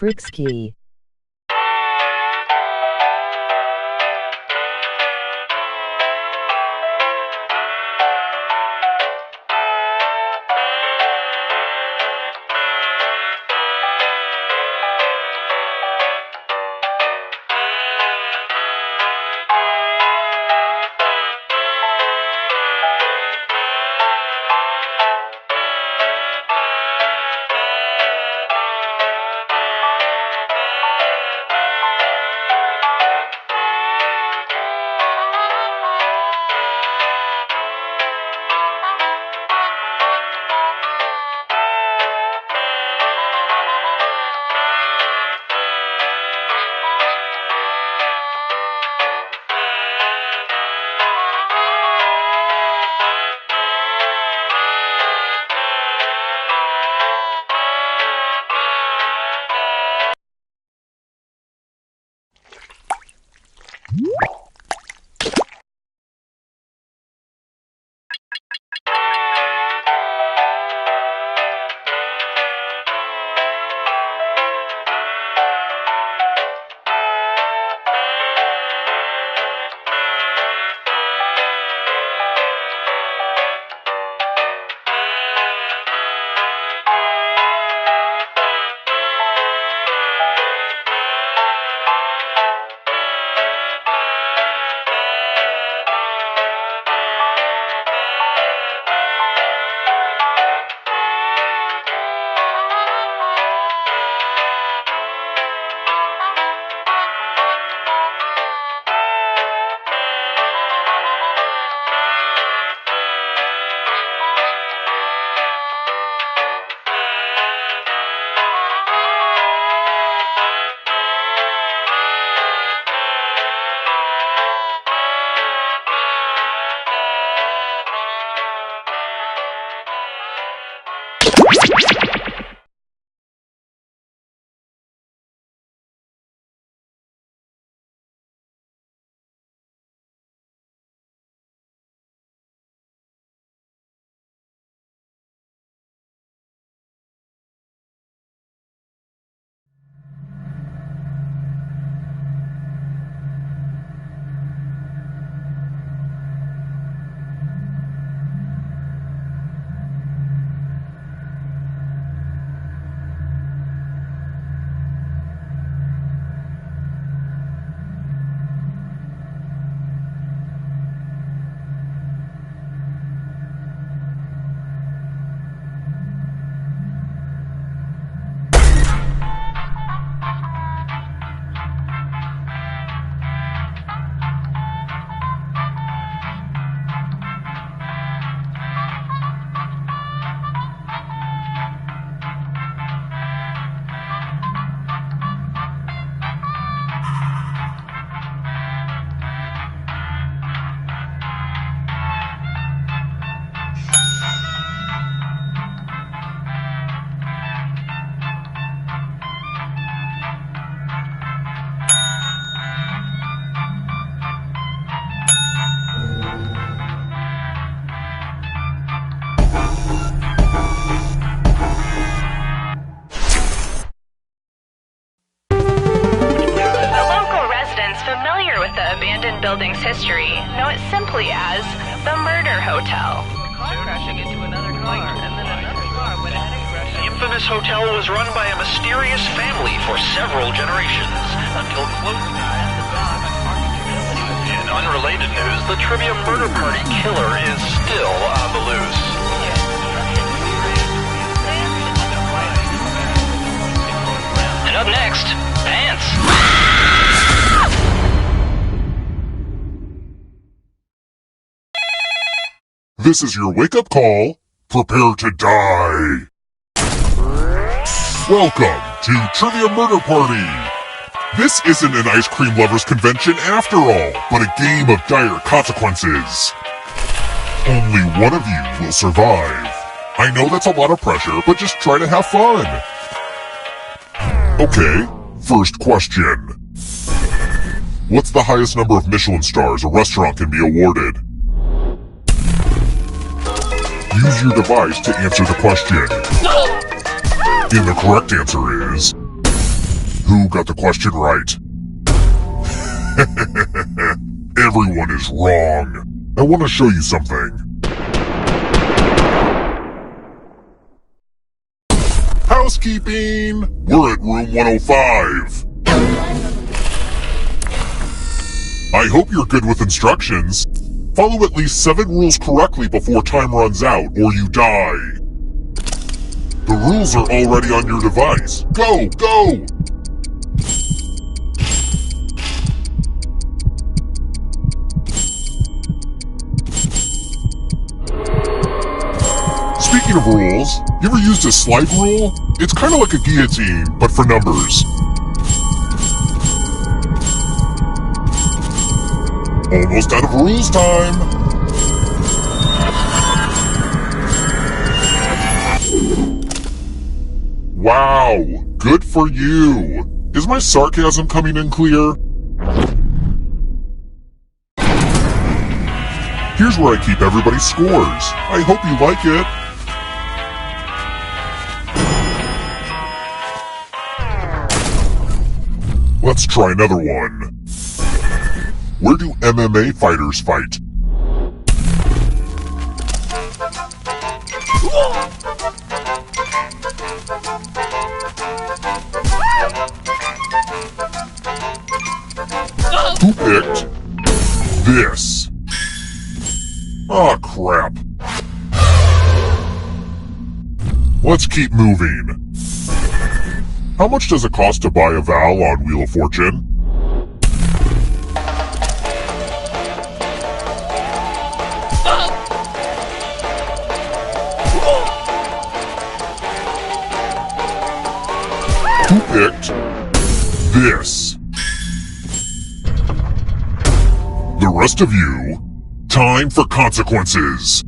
Fruxkey. building's history know it simply as the Murder Hotel. Crashing into another car, and then another car went ahead and crashed. The infamous hotel was run by a mysterious family for several generations, until close in unrelated news, the trivia murder party killer is still on the loose. And up next, Pants. This is your wake-up call. Prepare to die. Welcome to Trivia Murder Party. This isn't an ice cream lovers convention after all, but a game of dire consequences. Only one of you will survive. I know that's a lot of pressure, but just try to have fun. Okay, first question. What's the highest number of Michelin stars a restaurant can be awarded? Use your device to answer the question. And the correct answer is who got the question right. Everyone is wrong. I want to show you something. Housekeeping! We're at room 105. I hope you're good with instructions. Follow at least 7 rules correctly before time runs out, or you die. The rules are already on your device. Go, go! Speaking of rules, you ever used a slide rule? It's kind of like a guillotine, but for numbers. Almost out of rules time! Wow, good for you! Is my sarcasm coming in clear? Here's where I keep everybody's scores. I hope you like it. Let's try another one. Where do MMA fighters fight? Who picked this? Aw, crap. Let's keep moving. How much does it cost to buy a vowel on Wheel of Fortune? Who picked this? The rest of you, time for consequences.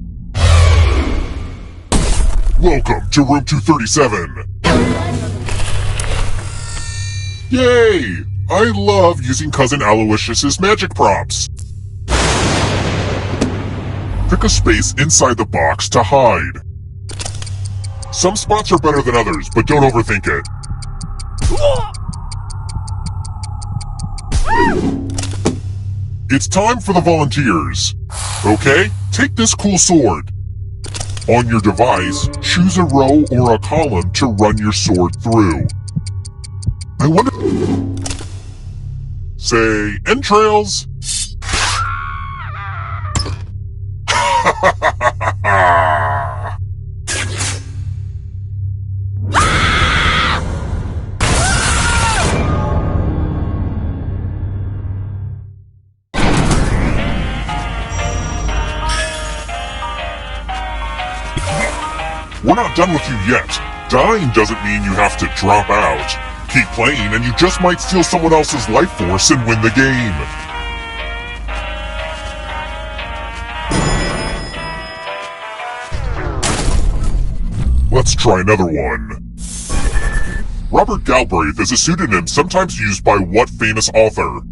Welcome to room 237. Yay! I love using Cousin Aloysius's magic props. Pick a space inside the box to hide. Some spots are better than others, but don't overthink it. It's time for the volunteers. Okay, take this cool sword. On your device, choose a row or a column to run your sword through. I wonder... Say, entrails! We're not done with you yet. Dying doesn't mean you have to drop out. Keep playing and you just might steal someone else's life force and win the game. Let's try another one. Robert Galbraith is a pseudonym sometimes used by what famous author?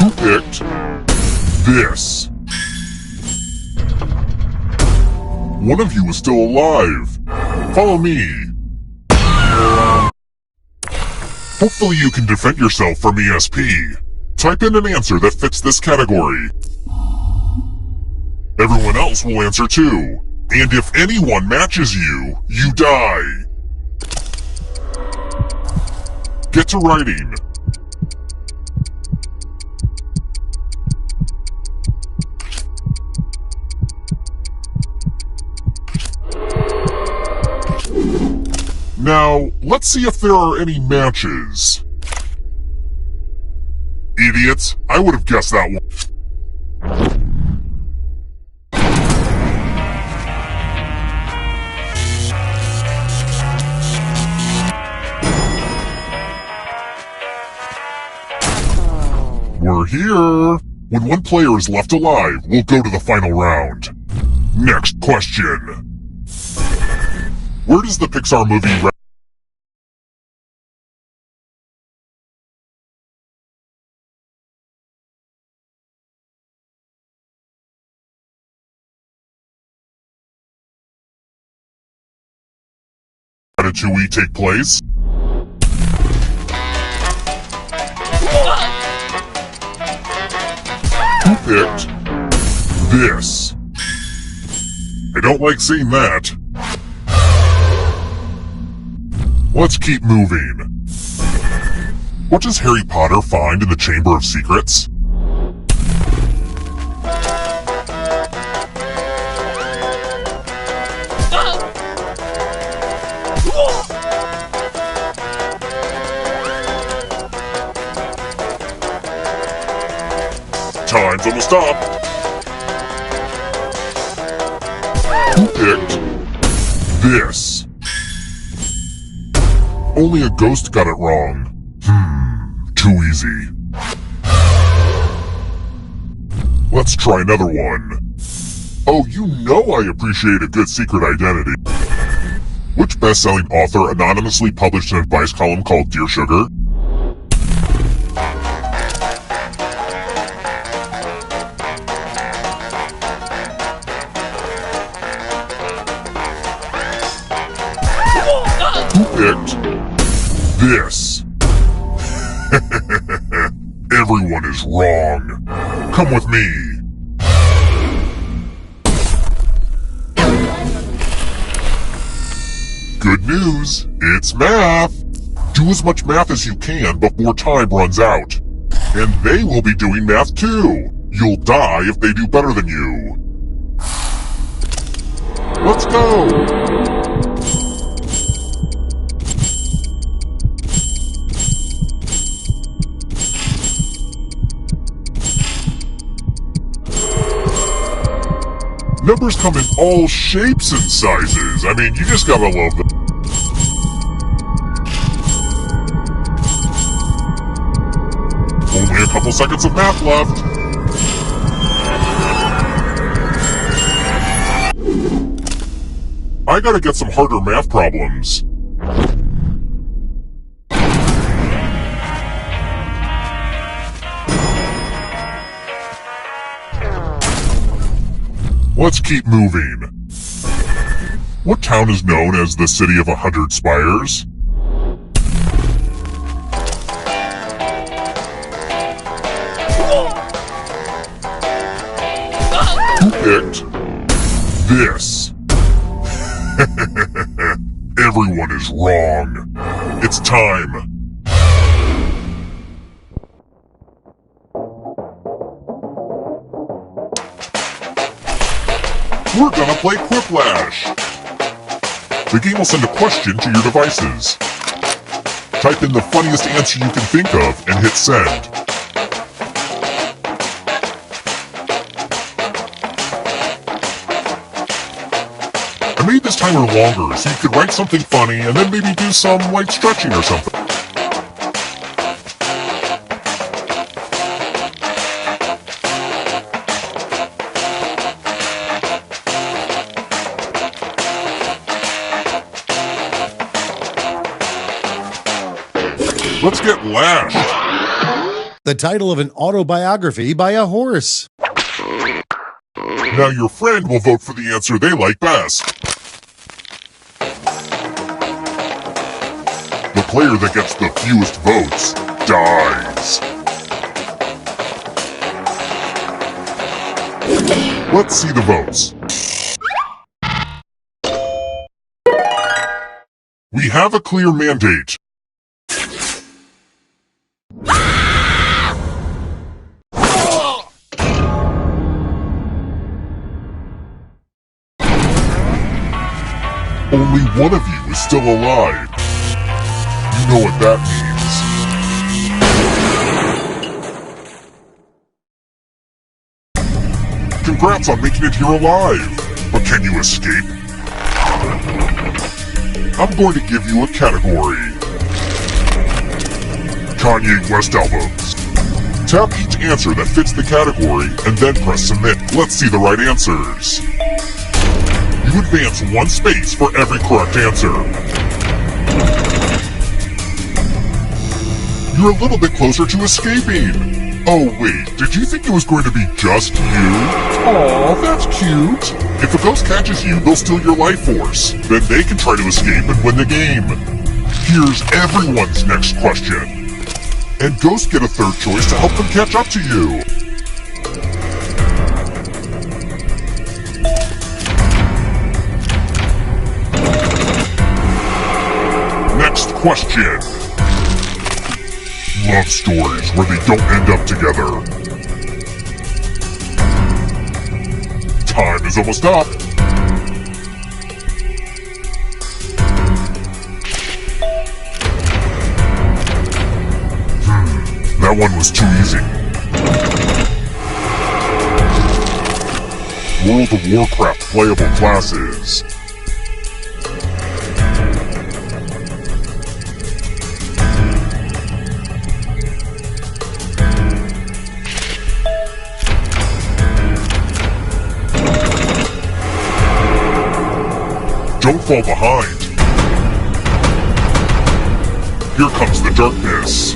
Who picked this? One of you is still alive. Follow me. Hopefully you can defend yourself from ESP. Type in an answer that fits this category. Everyone else will answer too. And if anyone matches you, you die. Get to writing. Now, let's see if there are any matches. Idiots, I would have guessed that one. We're here. When one player is left alive, we'll go to the final round. Next question. Where does the Pixar movie Ratatouille take place? Who picked this? I don't like seeing that. Let's keep moving. What does Harry Potter find in the Chamber of Secrets? Time's almost up. Who picked this? Only a ghost got it wrong. Too easy. Let's try another one. Oh, you know I appreciate a good secret identity. Which best-selling author anonymously published an advice column called Dear Sugar? Who picked this? Everyone is wrong. Come with me. Good news, it's math. Do as much math as you can before time runs out. And they will be doing math too. You'll die if they do better than you. Let's go. Numbers come in all shapes and sizes. I mean, you just gotta love them. Only a couple seconds of math left. I gotta get some harder math problems. Let's keep moving. What town is known as the City of 100 Spires? Who picked this? Everyone is wrong. It's time. We're gonna play Quiplash. The game will send a question to your devices. Type in the funniest answer you can think of and hit send. I made this timer longer so you could write something funny and then maybe do some light stretching or something. Let's get lashed. The title of an autobiography by a horse. Now your friend will vote for the answer they like best. The player that gets the fewest votes dies. Let's see the votes. We have a clear mandate. Only one of you is still alive. You know what that means. Congrats on making it here alive. But can you escape? I'm going to give you a category. Kanye West albums. Tap each answer that fits the category and then press submit. Let's see the right answers. You advance one space for every correct answer. You're a little bit closer to escaping. Oh wait, did you think it was going to be just you? Aw, that's cute. If a ghost catches you, they'll steal your life force. Then they can try to escape and win the game. Here's everyone's next question. And ghosts get a third choice to help them catch up to you. Next question. Love stories where they don't end up together. Time is almost up. That one was too easy. World of Warcraft playable classes. Don't fall behind. Here comes the darkness.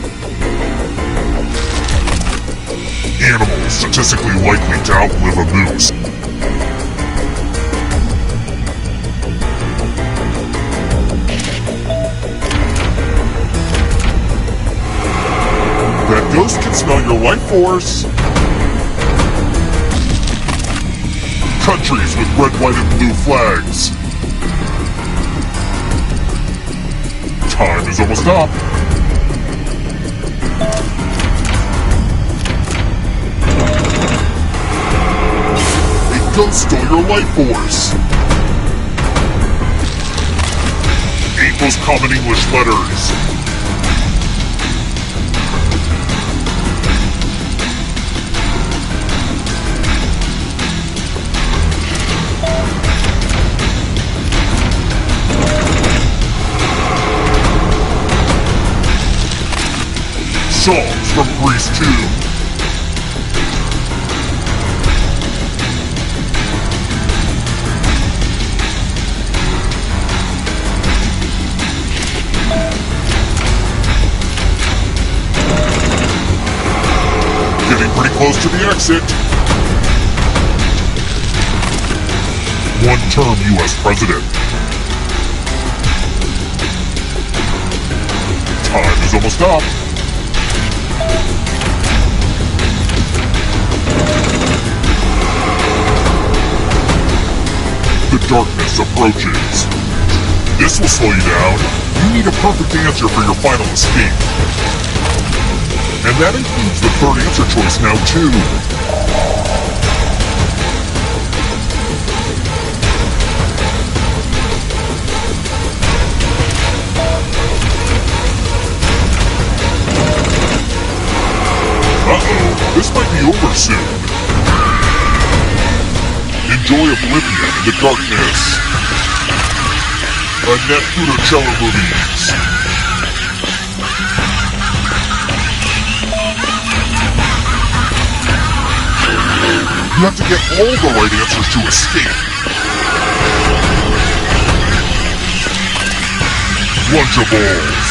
Animals statistically likely to outlive a moose. That ghost can smell your life force. Countries with red, white, and blue flags. Time is almost up. A ghost stole your life force. 8 most common English letters. Songs from Greece 2. Getting pretty close to the exit. One-term U.S. president. Time is almost up. The darkness approaches. This will slow you down. You need a perfect answer for your final escape. And that includes the third answer choice now too. Uh-oh, this might be over soon. Enjoy Oblivion in the darkness. Annette Funicello movies. You have to get all the right answers to escape. Lunchables.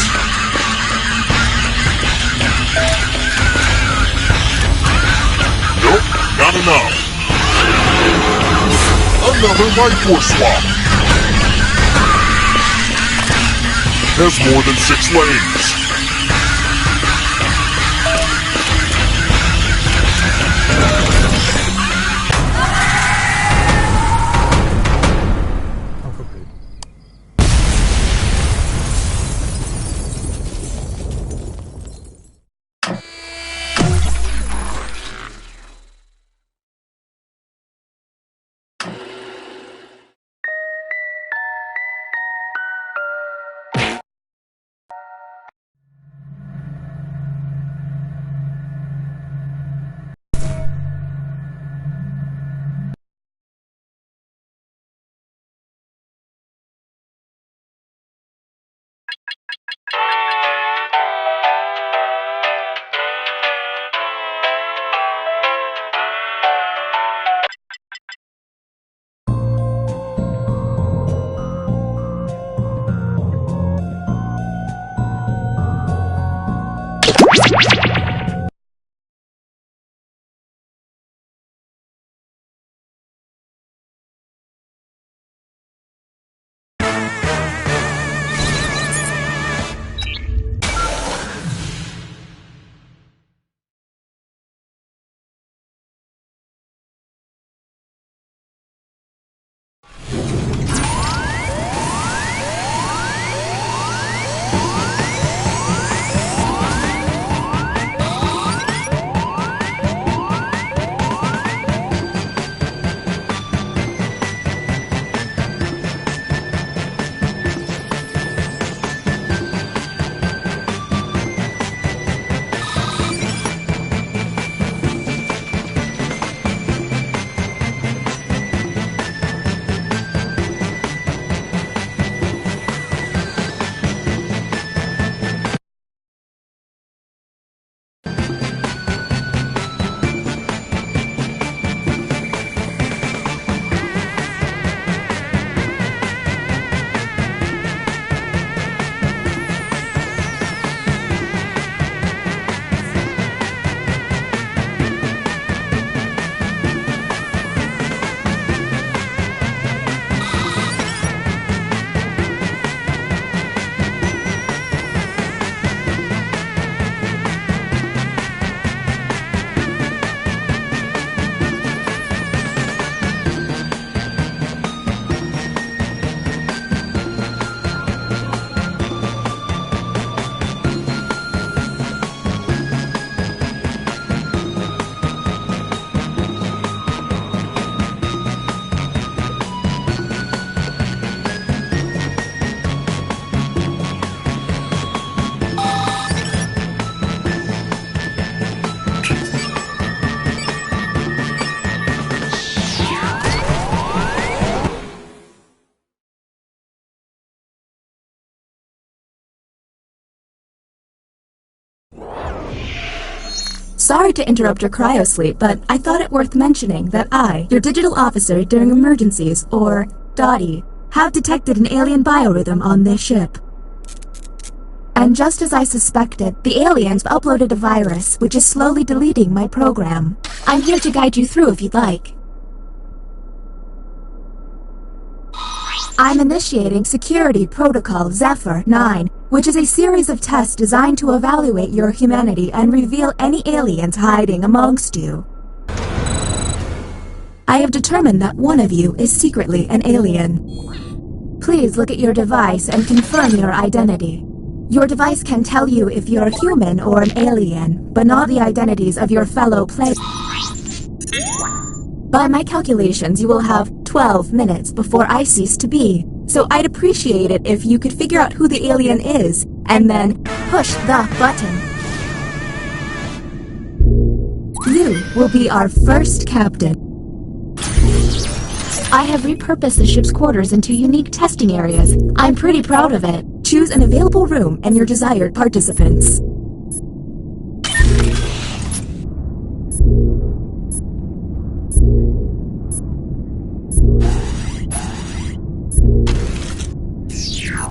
Nope, not enough. Another life force swap. Has more than 6 legs. Sorry to interrupt your cryosleep, but I thought it worth mentioning that I, your digital officer during emergencies, or Dottie, have detected an alien biorhythm on this ship. And just as I suspected, the aliens uploaded a virus which is slowly deleting my program. I'm here to guide you through if you'd like. I'm initiating Security Protocol Zephyr 9, which is a series of tests designed to evaluate your humanity and reveal any aliens hiding amongst you. I have determined that one of you is secretly an alien. Please look at your device and confirm your identity. Your device can tell you if you're a human or an alien, but not the identities of your fellow players. By my calculations, you will have 12 minutes before I cease to be, so I'd appreciate it if you could figure out who the alien is, and then push the button. You will be our first captain. I have repurposed the ship's quarters into unique testing areas. I'm pretty proud of it. Choose an available room and your desired participants.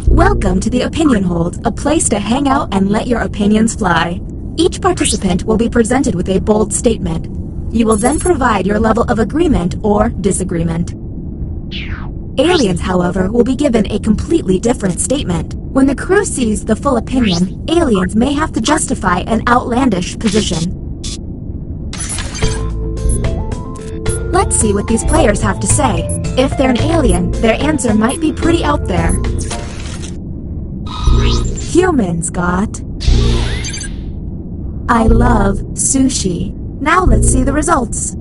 Welcome to the Opinion Hold, a place to hang out and let your opinions fly. Each participant will be presented with a bold statement. You will then provide your level of agreement or disagreement. Aliens, however, will be given a completely different statement. When the crew sees the full opinion, aliens may have to justify an outlandish position. Let's see what these players have to say. If they're an alien, their answer might be pretty out there. Humans got... I love sushi. Now let's see the results.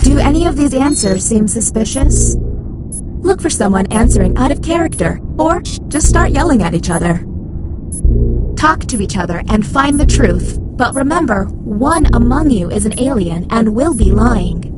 Do any of these answers seem suspicious? Look for someone answering out of character, or just start yelling at each other. Talk to each other and find the truth, but remember, one among you is an alien and will be lying.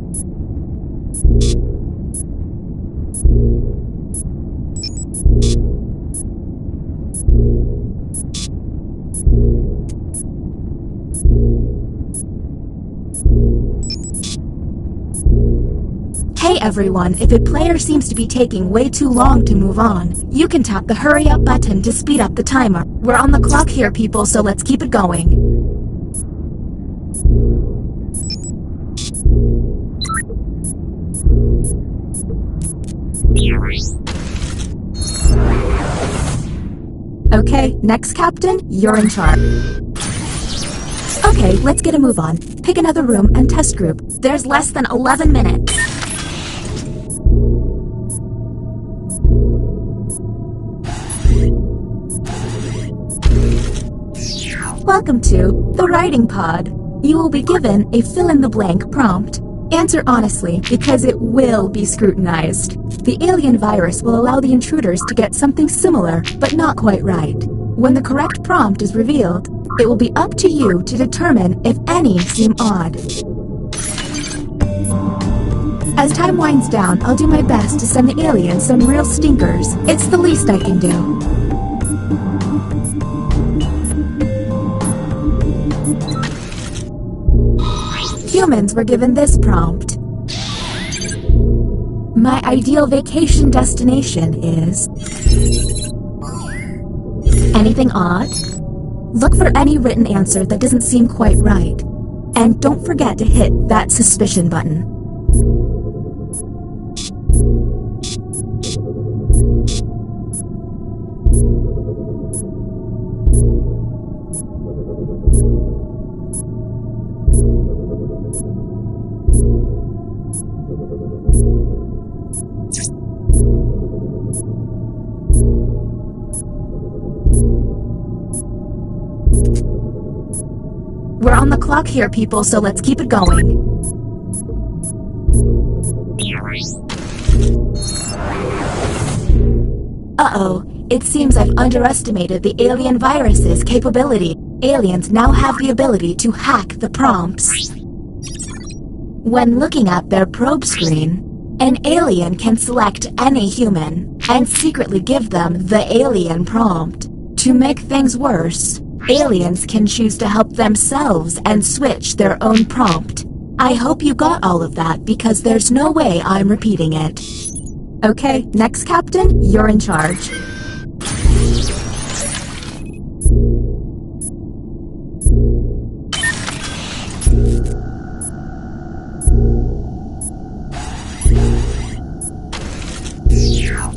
Hey everyone, if a player seems to be taking way too long to move on, you can tap the hurry up button to speed up the timer. We're on the clock here, people, so let's keep it going. Okay, next captain, you're in charge. Okay, let's get a move on. Pick another room and test group. There's less than 11 minutes. Welcome to the Writing Pod. You will be given a fill-in-the-blank prompt. Answer honestly, because it will be scrutinized. The alien virus will allow the intruders to get something similar, but not quite right. When the correct prompt is revealed, it will be up to you to determine if any seem odd. As time winds down, I'll do my best to send the aliens some real stinkers. It's the least I can do. Humans were given this prompt. My ideal vacation destination is... Anything odd? Look for any written answer that doesn't seem quite right. And don't forget to hit that suspicion button. We're on the clock here, people, so let's keep it going. Uh-oh, it seems I've underestimated the alien virus's capability. Aliens now have the ability to hack the prompts. When looking at their probe screen, an alien can select any human and secretly give them the alien prompt. To make things worse, Aliens can choose to help themselves and switch their own prompt. I hope you got all of that because there's no way I'm repeating it. Okay, next Captain, you're in charge.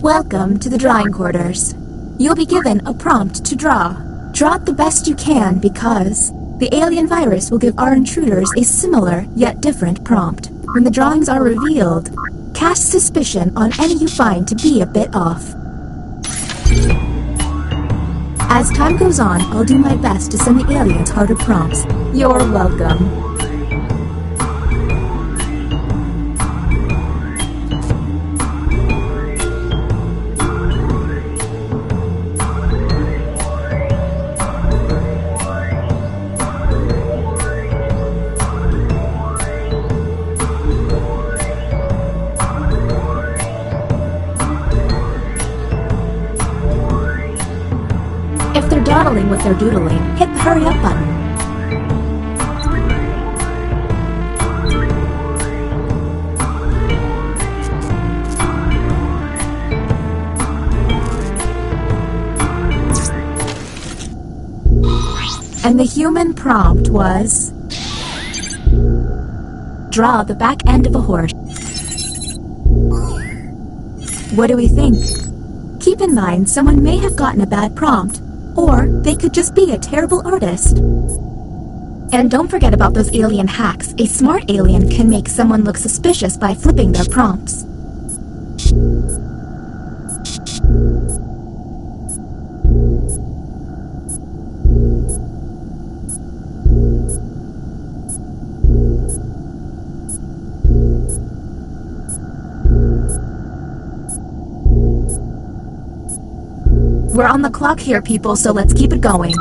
Welcome to the drawing quarters. You'll be given a prompt to draw. Draw it the best you can because the alien virus will give our intruders a similar yet different prompt. When the drawings are revealed, cast suspicion on any you find to be a bit off. As time goes on, I'll do my best to send the aliens harder prompts. You're welcome. If they're dawdling with their doodling, hit the hurry up button. And the human prompt was... draw the back end of a horse. What do we think? Keep in mind, someone may have gotten a bad prompt, or they could just be a terrible artist. And don't forget about those alien hacks. A smart alien can make someone look suspicious by flipping their prompts. We're on the clock here, people, so let's keep it going.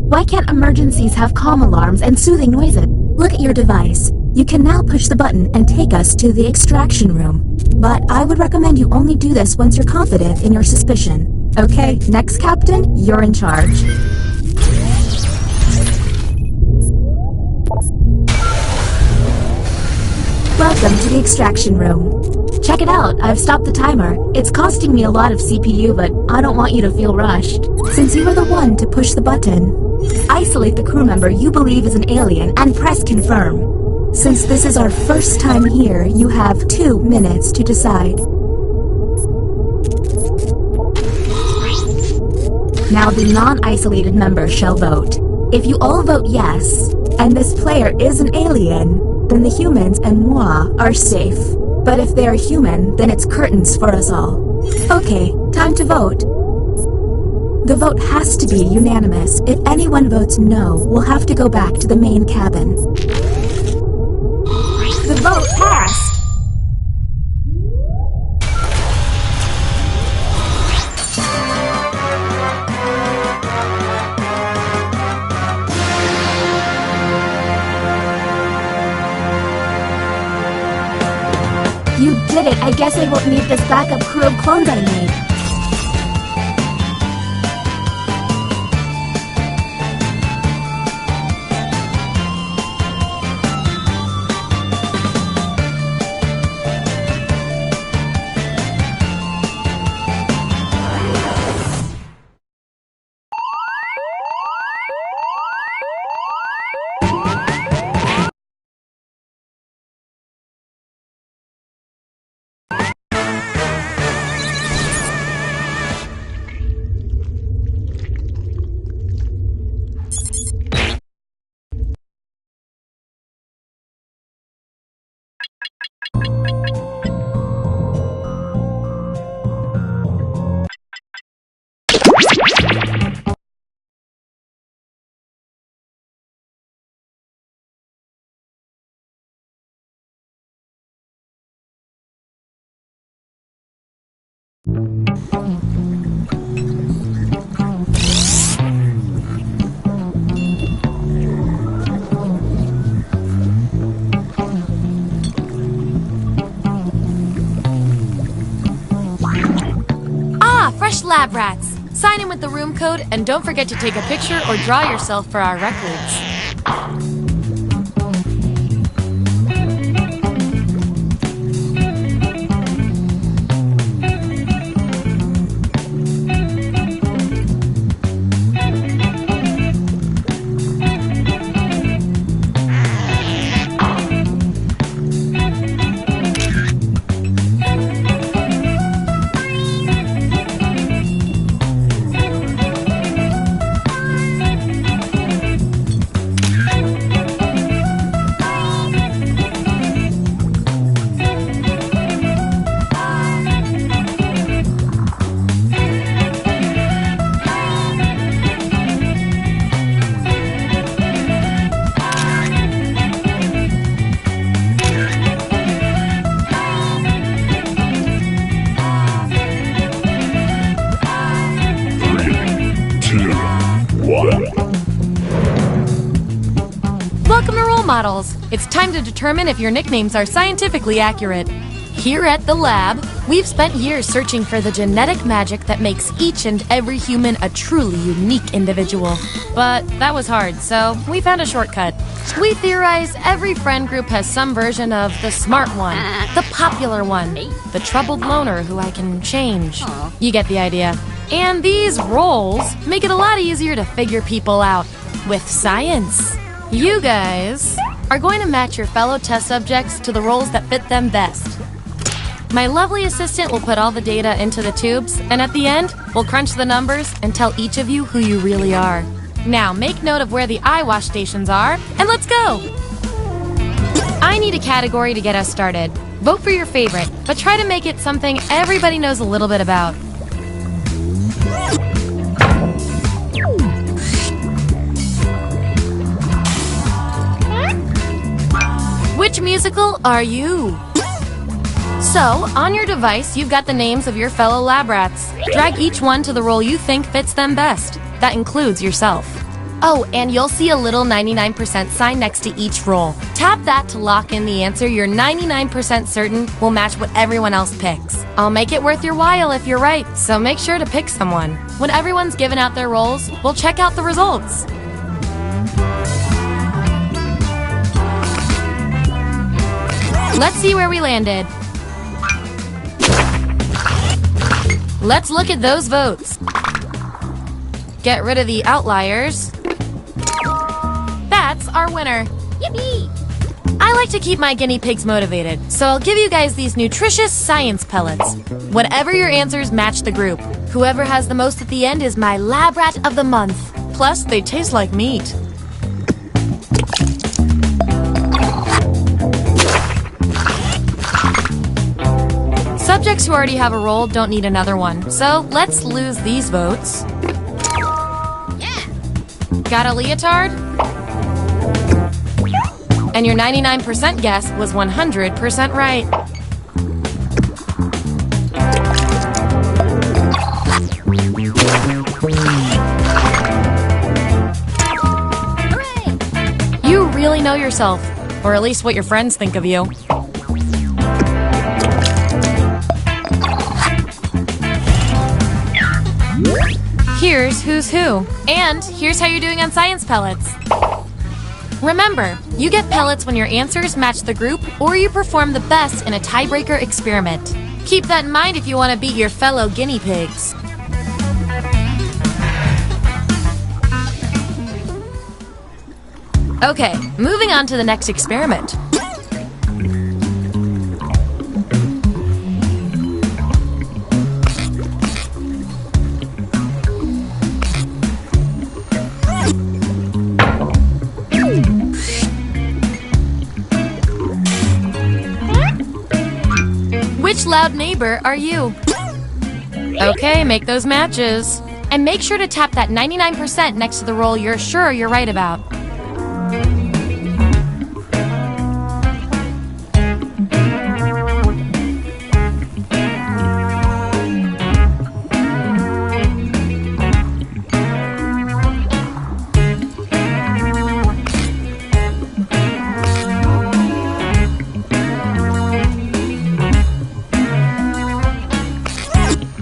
Why can't emergencies have calm alarms and soothing noises? Look at your device. You can now push the button and take us to the extraction room. But I would recommend you only do this once you're confident in your suspicion. Okay, next Captain, you're in charge. Welcome to the extraction room. Check it out, I've stopped the timer. It's costing me a lot of CPU, but I don't want you to feel rushed. Since you were the one to push the button, isolate the crew member you believe is an alien and press confirm. Since this is our first time here, you have 2 minutes to decide. Now the non-isolated members shall vote. If you all vote yes, and this player is an alien, then the humans and moi are safe. But if they are human, then it's curtains for us all. Okay, time to vote. The vote has to be unanimous. If anyone votes no, we'll have to go back to the main cabin. The vote passed! You did it! I guess I won't need this backup crew of clones I made. fresh lab rats. Sign in with the room code and don't forget to take a picture or draw yourself for our records. Welcome to Role Models. It's time to determine if your nicknames are scientifically accurate. Here at the lab, we've spent years searching for the genetic magic that makes each and every human a truly unique individual. But that was hard, so we found a shortcut. We theorize every friend group has some version of the smart one, the popular one, the troubled loner who I can change. You get the idea. And these roles make it a lot easier to figure people out with science. You guys are going to match your fellow test subjects to the roles that fit them best. My lovely assistant will put all the data into the tubes, and at the end, we'll crunch the numbers and tell each of you who you really are. Now, make note of where the eye wash stations are, and let's go! I need a category to get us started. Vote for your favorite, but try to make it something everybody knows a little bit about. Which musical are you? So, on your device, you've got the names of your fellow lab rats. Drag each one to the role you think fits them best. That includes yourself. Oh, and you'll see a little 99% sign next to each role. Tap that to lock in the answer you're 99% certain will match what everyone else picks. I'll make it worth your while if you're right, so make sure to pick someone. When everyone's given out their roles, we'll check out the results. Let's see where we landed. Let's look at those votes. Get rid of the outliers. That's our winner. Yippee! I like to keep my guinea pigs motivated, so I'll give you guys these nutritious science pellets. Whatever your answers match the group. Whoever has the most at the end is my lab rat of the month. Plus, they taste like meat. Subjects who already have a role don't need another one, so let's lose these votes. Yeah. Got a leotard? And your 99% guess was 100% right. Hooray! You really know yourself, or at least what your friends think of you. Here's who's who. And here's how you're doing on science pellets. Remember, you get pellets when your answers match the group or you perform the best in a tiebreaker experiment. Keep that in mind if you want to beat your fellow guinea pigs. Okay, moving on to the next experiment. Which loud neighbor are you? Okay, make those matches. And make sure to tap that 99% next to the role you're sure you're right about.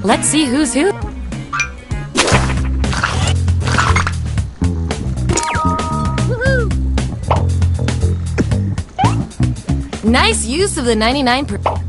Let's see who's who. Nice use of the 99%.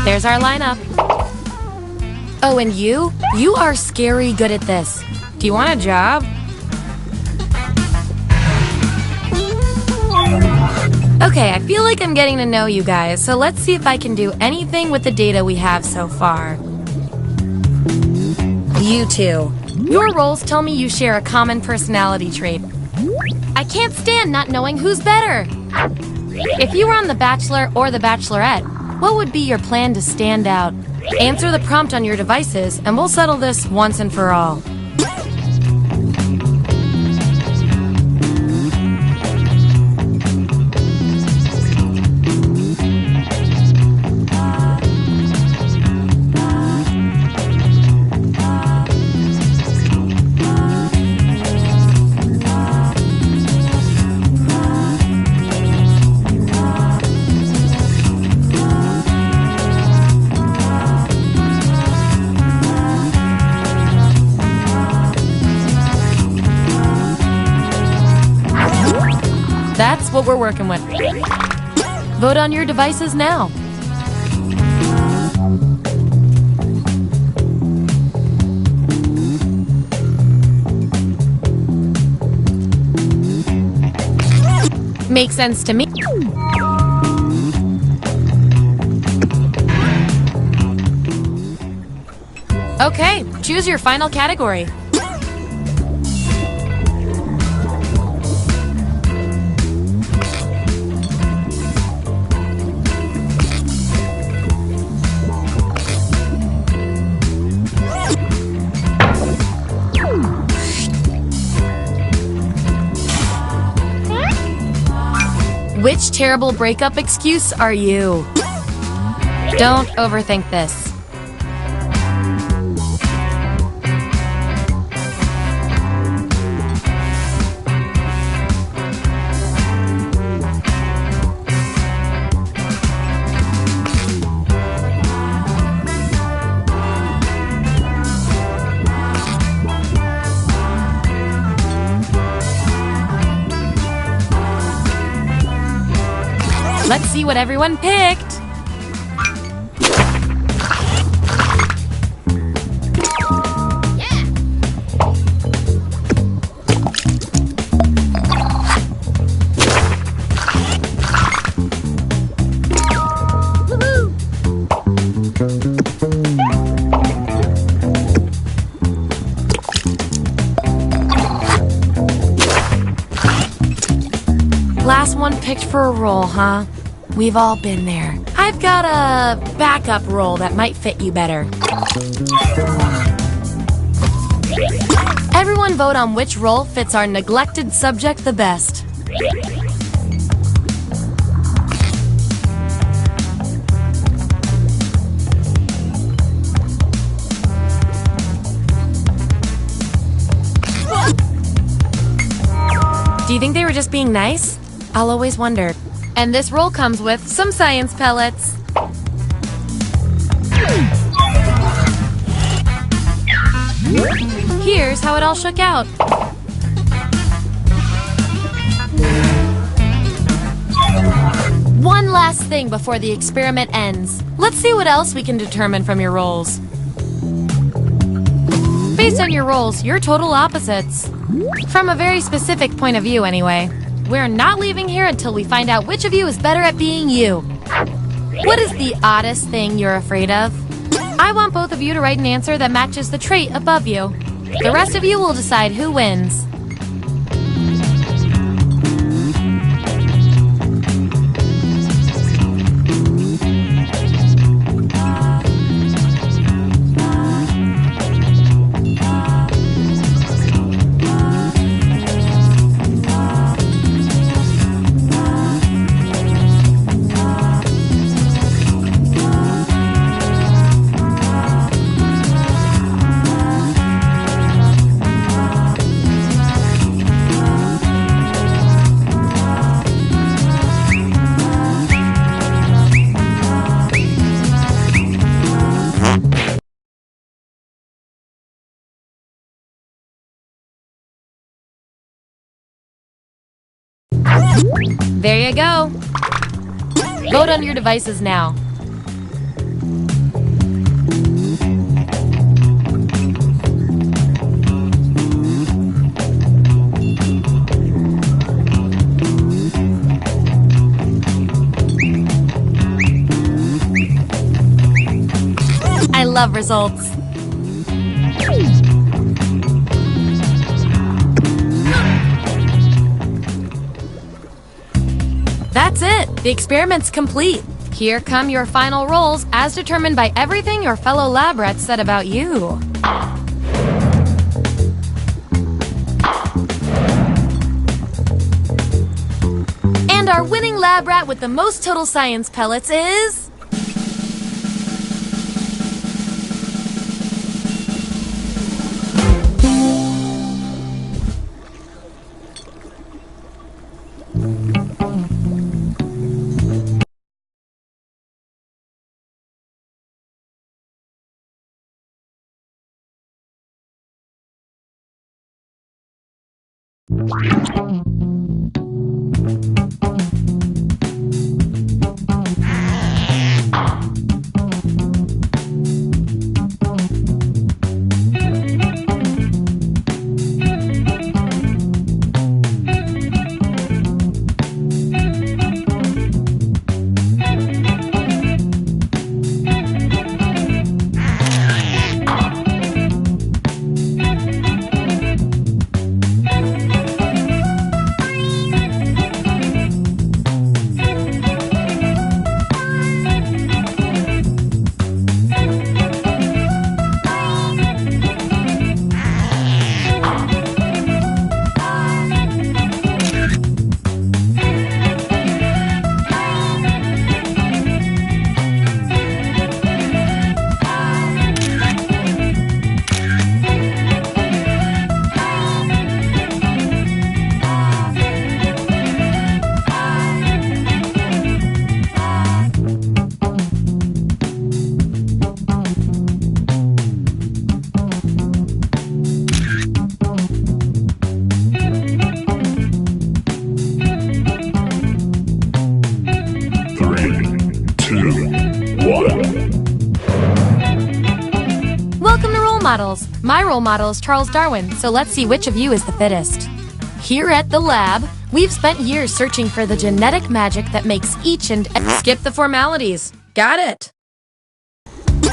There's our lineup. Oh, and you? You are scary good at this. Do you want a job? Okay, I feel like I'm getting to know you guys, so let's see if I can do anything with the data we have so far. You two. Your roles tell me you share a common personality trait. I can't stand not knowing who's better. If you were on The Bachelor or The Bachelorette, what would be your plan to stand out? Answer the prompt on your devices, and we'll settle this once and for all. That's what we're working with. Vote on your devices now. Makes sense to me. Okay, choose your final category. Which terrible breakup excuse are you? Don't overthink this. Let's see what everyone picked. Last one picked for a role, huh? We've all been there. I've got a backup role that might fit you better. Everyone vote on which role fits our neglected subject the best. Do you think they were just being nice? I'll always wonder. And this roll comes with some science pellets. Here's how it all shook out. One last thing before the experiment ends. Let's see what else we can determine from your rolls. Based on your rolls, you're total opposites. From a very specific point of view, anyway. We're not leaving here until we find out which of you is better at being you. What is the oddest thing you're afraid of? I want both of you to write an answer that matches the trait above you. The rest of you will decide who wins. There you go. Vote on your devices now. I love results. That's it! The experiment's complete. Here come your final rolls as determined by everything your fellow lab rats said about you. And our winning lab rat with the most total science pellets is... Models. My role model is Charles Darwin, so let's see which of you is the fittest. Here at the lab, we've spent years searching for the genetic magic that makes each and... Skip the formalities. Got it.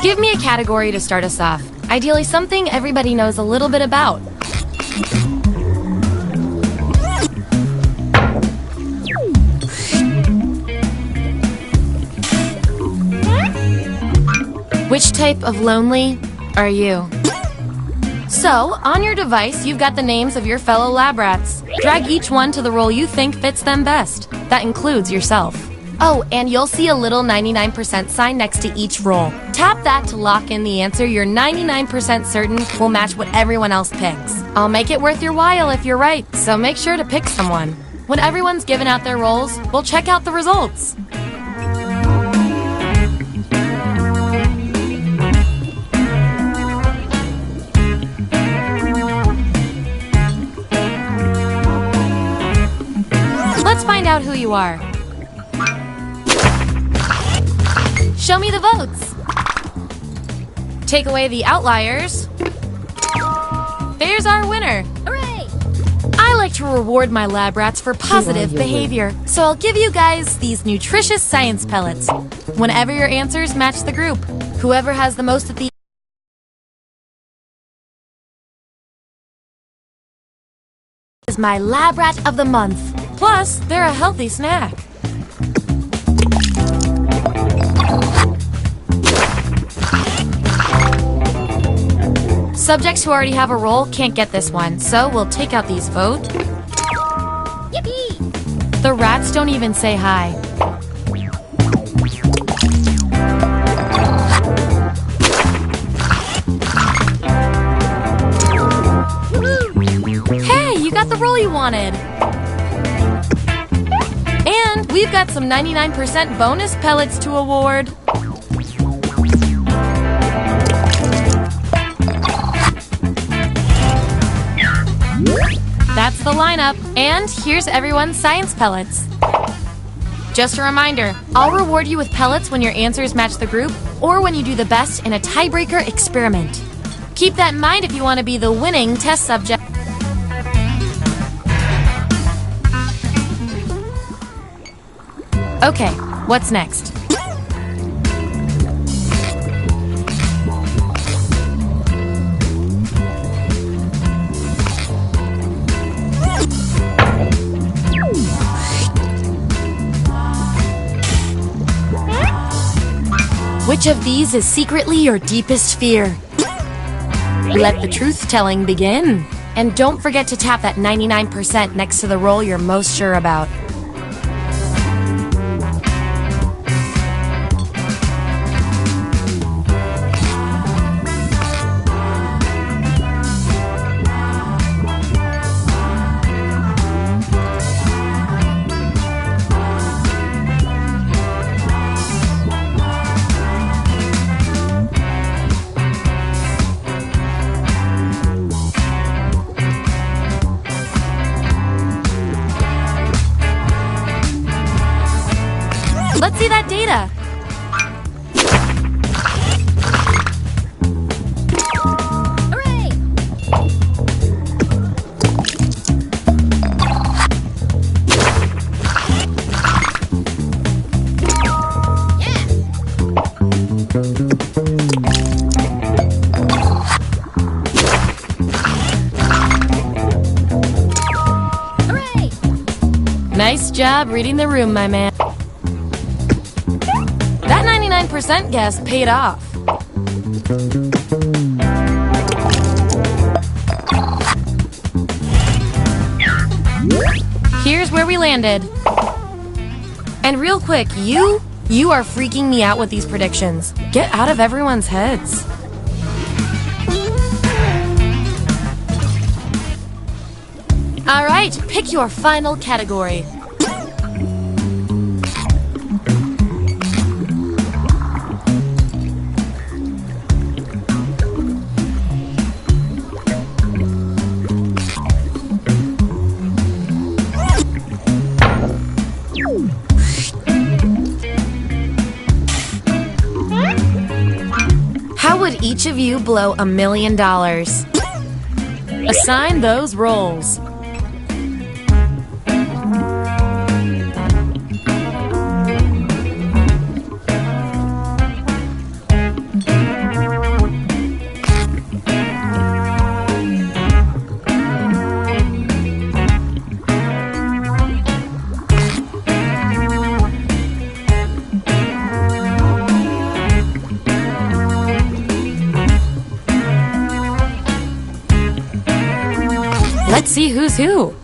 Give me a category to start us off. Ideally something everybody knows a little bit about. Which type of lonely are you? So, on your device, you've got the names of your fellow lab rats. Drag each one to the role you think fits them best. That includes yourself. Oh, and you'll see a little 99% sign next to each role. Tap that to lock in the answer you're 99% certain will match what everyone else picks. I'll make it worth your while if you're right, so make sure to pick someone. When everyone's given out their roles, we'll check out the results. Let's find out who you are. Show me the votes. Take away the outliers. There's our winner. Hooray! I like to reward my lab rats for positive behavior, so I'll give you guys these nutritious science pellets. Whenever your answers match the group, whoever has the most at the is my lab rat of the month. Plus, they're a healthy snack. Subjects who already have a role can't get this one, so we'll take out these votes. Yippee! The rats don't even say hi. Hey, you got the role you wanted! And we've got some 99% bonus pellets to award. That's the lineup, and here's everyone's science pellets. Just a reminder, I'll reward you with pellets when your answers match the group or when you do the best in a tiebreaker experiment. Keep that in mind if you want to be the winning test subject. Okay, what's next? Which of these is secretly your deepest fear? Let the truth-telling begin. And don't forget to tap that 99% next to the roll you're most sure about. Let's see that data. Nice job reading the room, my man. That 99% guess paid off. Here's where we landed. And real quick, you are freaking me out with these predictions. Get out of everyone's heads. All right, pick your final category. How would each of you blow $1 million? Assign those roles. Let's see who's who.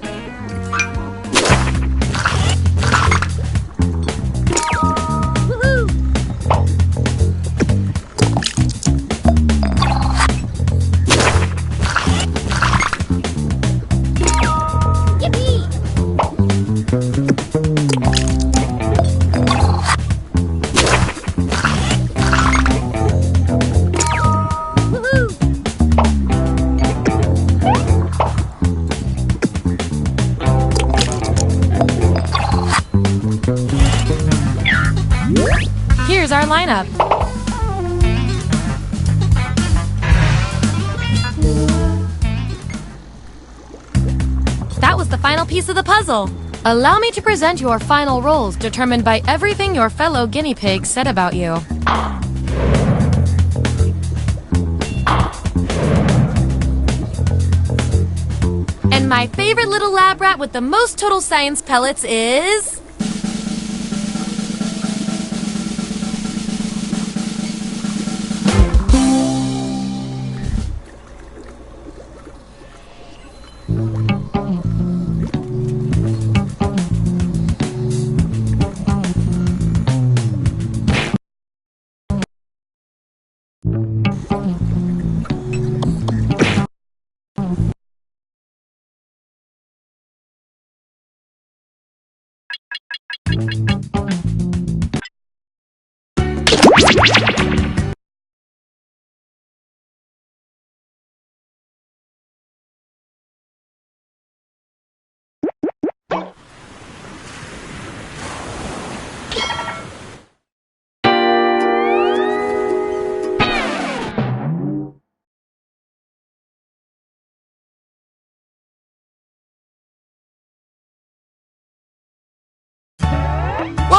Here's our lineup. That was the final piece of the puzzle. Allow me to present your final roles determined by everything your fellow guinea pigs said about you. And my favorite little lab rat with the most total science pellets is...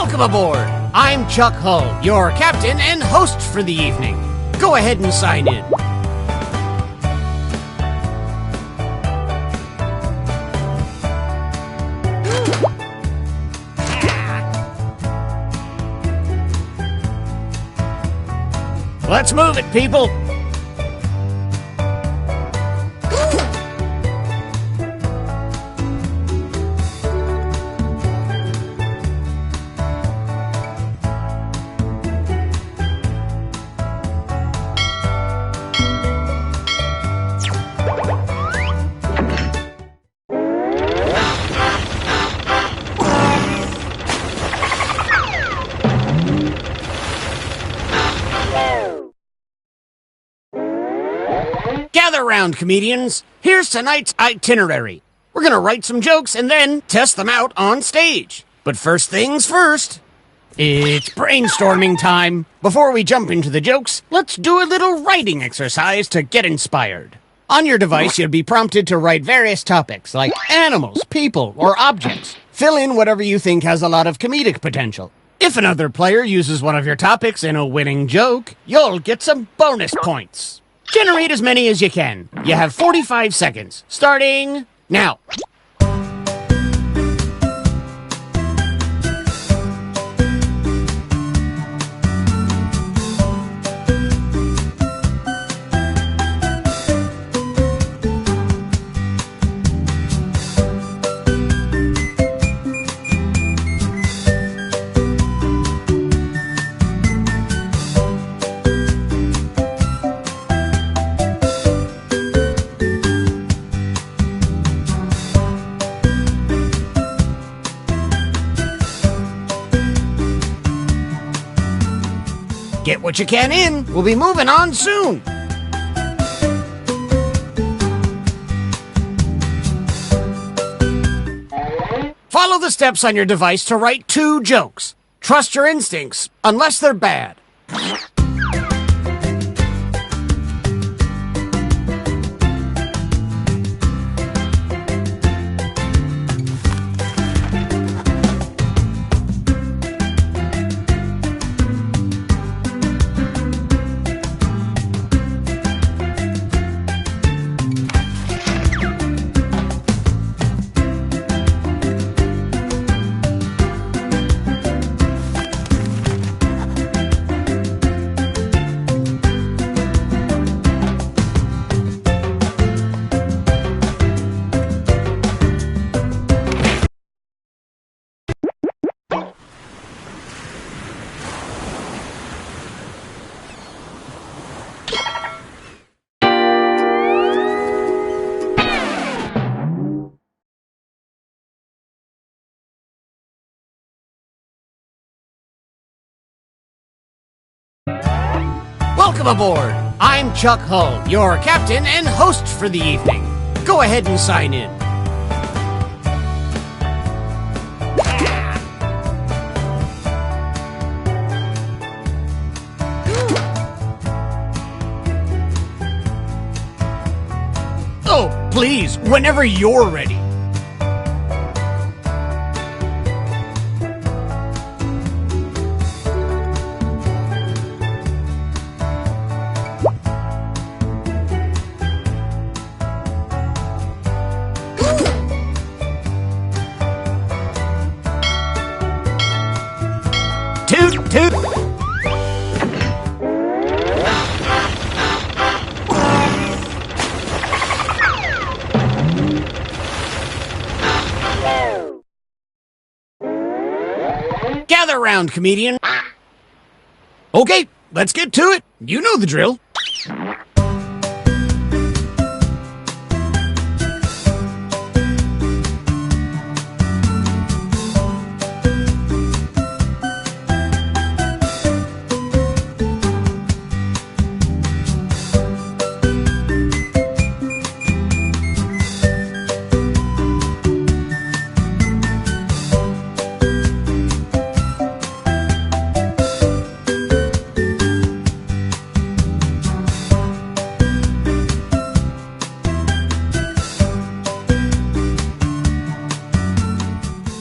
Welcome aboard! I'm Chuck Hull, your captain and host for the evening. Go ahead and sign in. Let's move it, people! Gather round, comedians. Here's tonight's itinerary. We're gonna write some jokes and then test them out on stage. But first things first, it's brainstorming time. Before we jump into the jokes, let's do a little writing exercise to get inspired. On your device, you'll be prompted to write various topics like animals, people, or objects. Fill in whatever you think has a lot of comedic potential. If another player uses one of your topics in a winning joke, you'll get some bonus points. Generate as many as you can. You have 45 seconds, starting now. Get what you can in. We'll be moving on soon. Follow the steps on your device to write 2 jokes. Trust your instincts, unless they're bad. Welcome aboard! I'm Chuck Hull, your captain and host for the evening. Go ahead and sign in. Oh, please, whenever you're ready. Toot, toot. Gather round, comedian. Okay, let's get to it. You know the drill.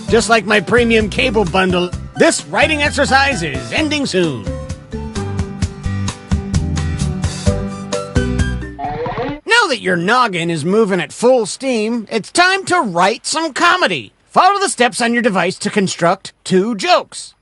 Just like my premium cable bundle. This writing exercise is ending soon. Now that your noggin is moving at full steam, it's time to write some comedy. Follow the steps on your device to construct 2 jokes.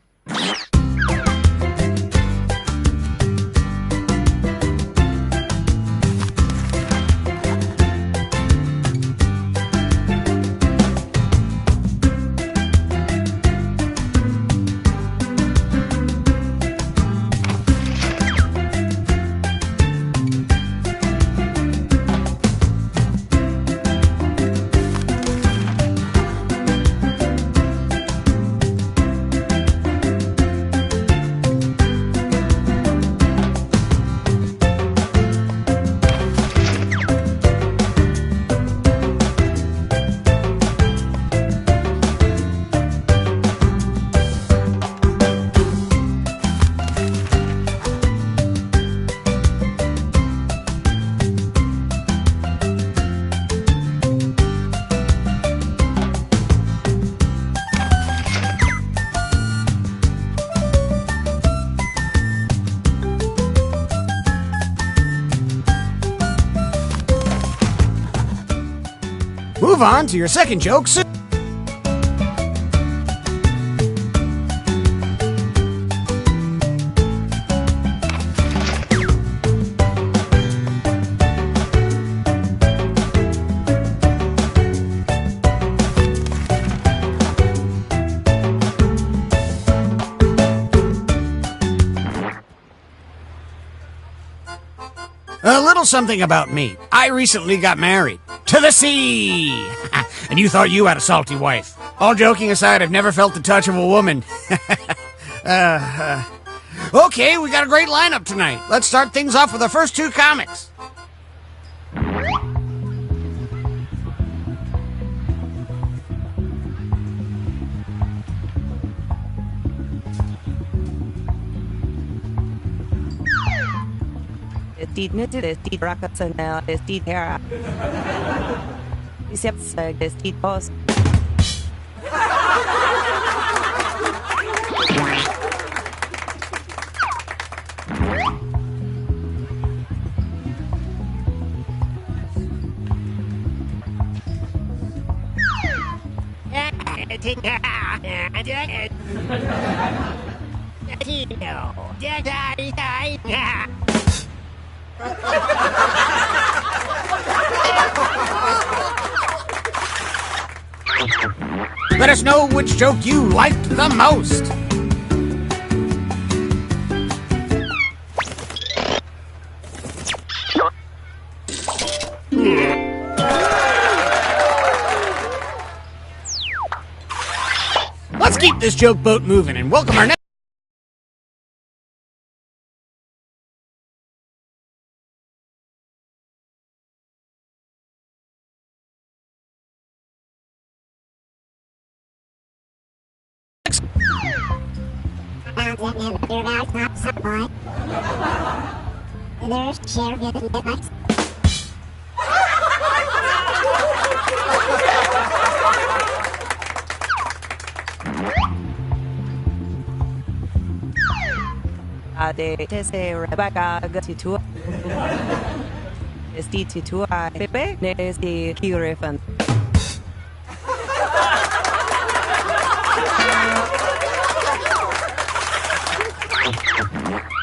Move on to your second joke soon. A little something about me. I recently got married. To the sea! And you thought you had a salty wife. All joking aside, I've never felt the touch of a woman. Okay, we got a great lineup tonight. Let's start things off with our first 2 comics. Let us know which joke you liked the most. Let's keep this joke boat moving and welcome our next.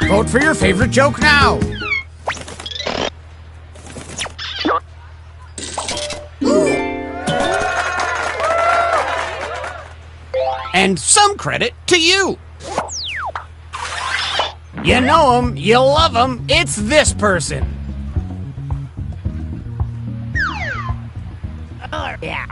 Vote for your favorite joke now. And some credit to you. You know him, you love him, it's this person. Oh, yeah.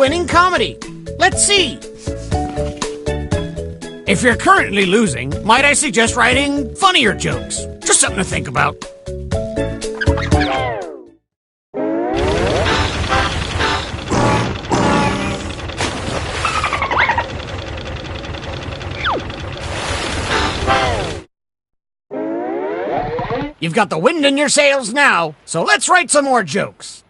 award-winning comedy. Let's see. If you're currently losing, might I suggest writing funnier jokes? Just something to think about. You've got the wind in your sails now, so let's write some more jokes.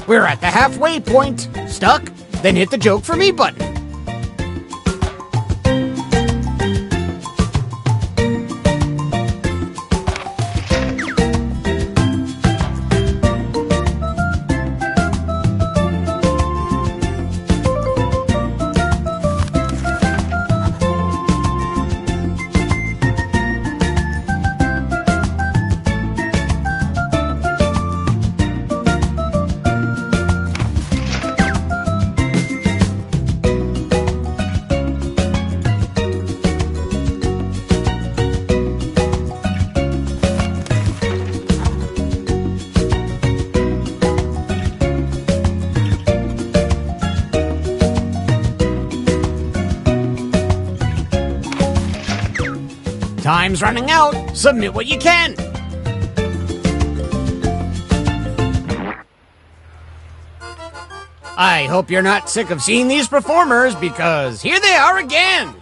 We're at the halfway point. Stuck? Then hit the joke for me button. Time's running out. Submit what you can. I hope you're not sick of seeing these performers, because here they are again.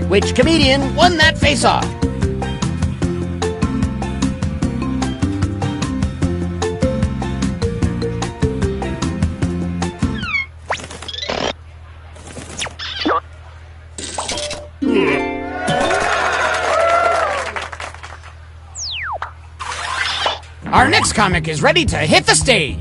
Which comedian won that face-off? Our next comic is ready to hit the stage.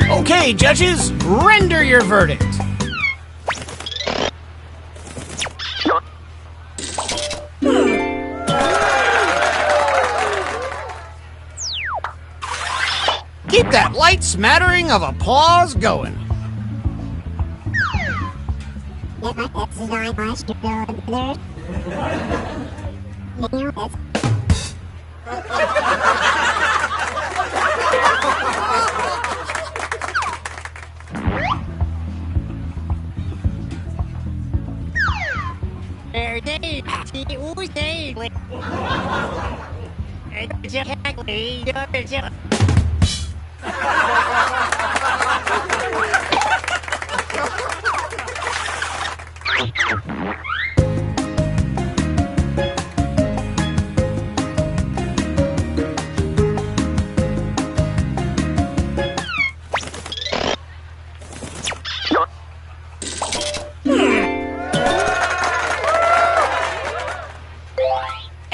Okay, judges, render your verdict. Keep that light smattering of applause going.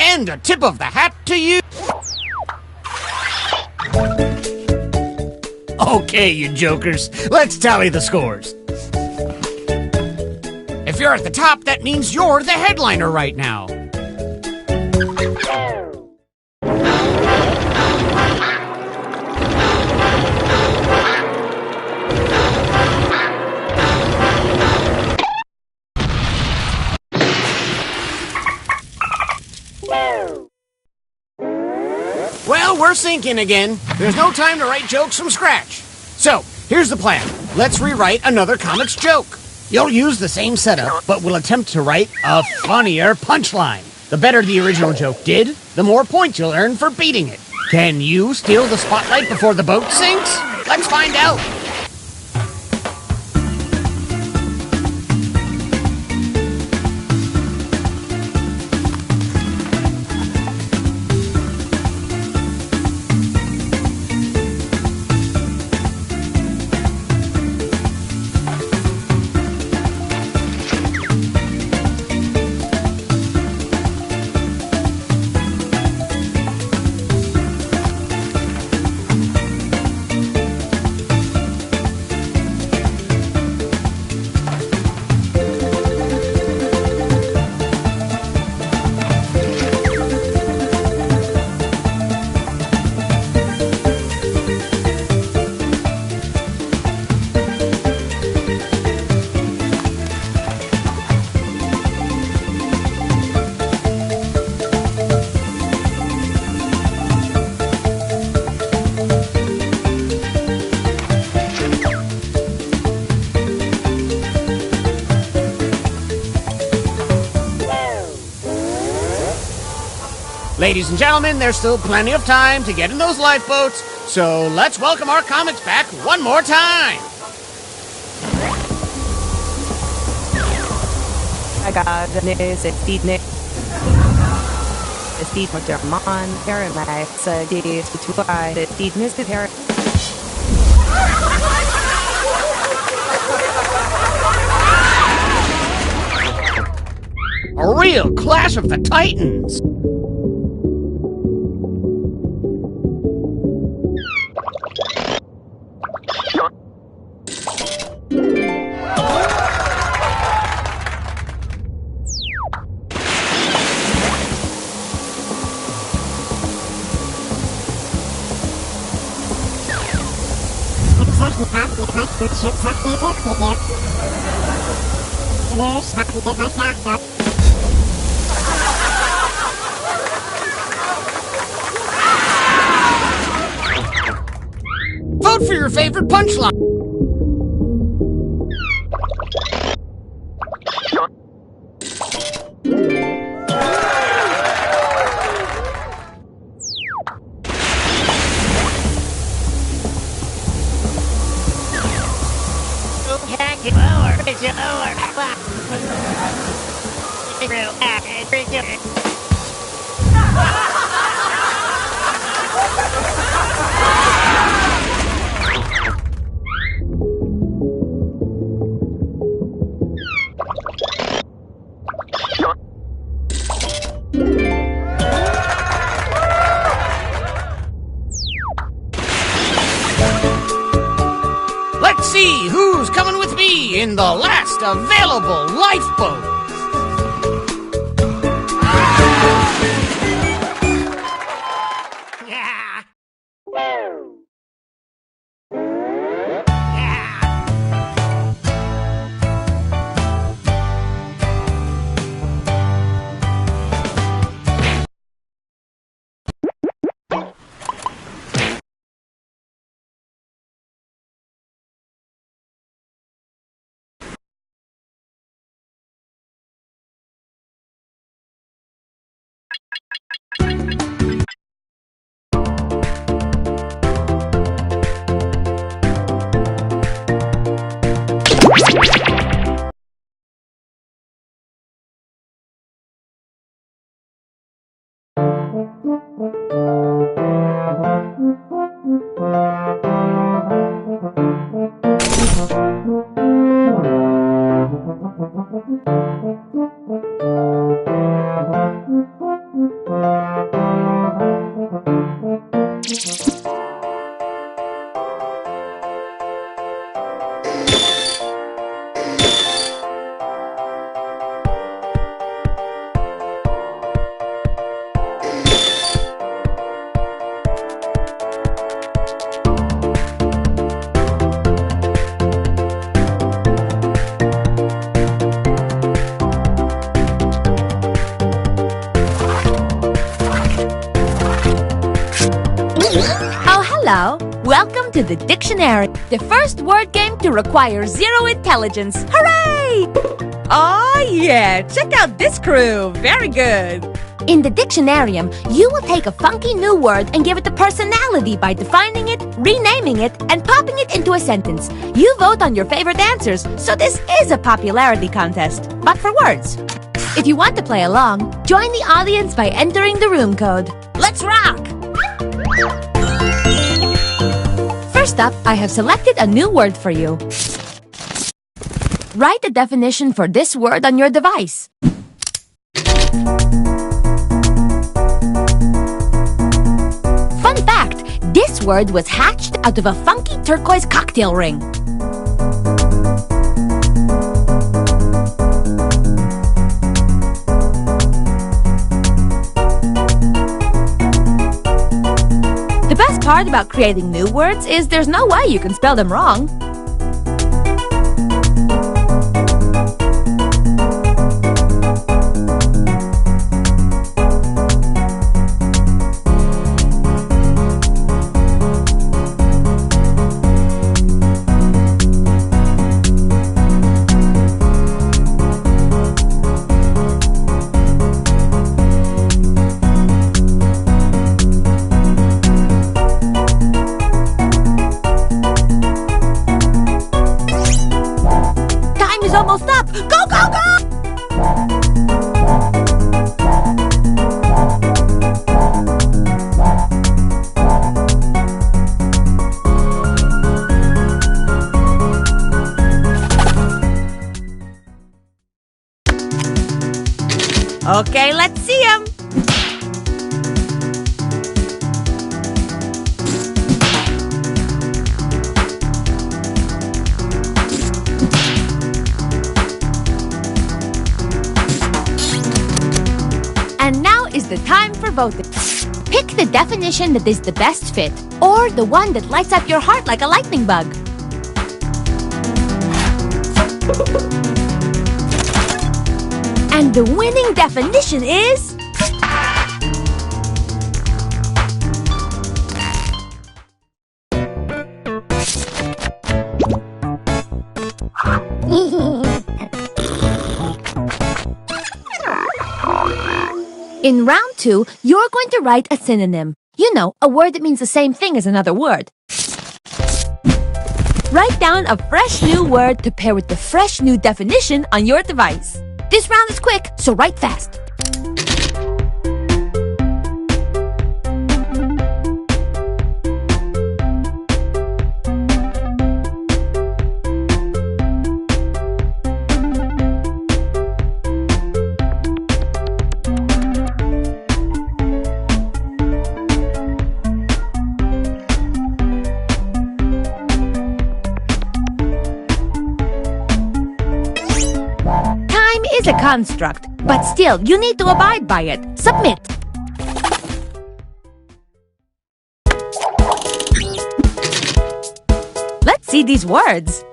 And a tip of the hat to you. Okay, you jokers, let's tally the scores. If you're at the top, that means you're the headliner right now. Well, we're sinking again. There's no time to write jokes from scratch. So, here's the plan. Let's rewrite another comics joke. You'll use the same setup, but we'll attempt to write a funnier punchline. The better the original joke did, the more points you'll earn for beating it. Can you steal the spotlight before the boat sinks? Let's find out. Ladies and gentlemen, there's still plenty of time to get in those lifeboats, so let's welcome our comics back one more time. I got the news, it's Steve Nick. It's Steve McDermott, Paradise, Dave, Tuai, it's Steve Mr. Paradise. A real Clash of the Titans. Vote for your favorite punchline. Let's see who's coming with me in the last available lifeboat. Hello, welcome to the dictionary, the first word game to require zero intelligence. Hooray! Oh yeah, check out this crew, very good. In the dictionarium, you will take a funky new word and give it a personality by defining it, renaming it, and popping it into a sentence. You vote on your favorite answers, so this is a popularity contest, but for words. If you want to play along, join the audience by entering the room code. Let's rock! First up, I have selected a new word for you. Write the definition for this word on your device. Fun fact, this word was hatched out of a funky turquoise cocktail ring. The best part about creating new words is there's no way you can spell them wrong. Almost up! Go, go, go! Okay, let's see him. And now is the time for voting. Pick the definition that is the best fit, or the one that lights up your heart like a lightning bug. And the winning definition is... In round 2, you're going to write a synonym. You know, a word that means the same thing as another word. Write down a fresh new word to pair with the fresh new definition on your device. This round is quick, so write fast. Is a construct, but still, you need to abide by it. Submit. Let's see these words.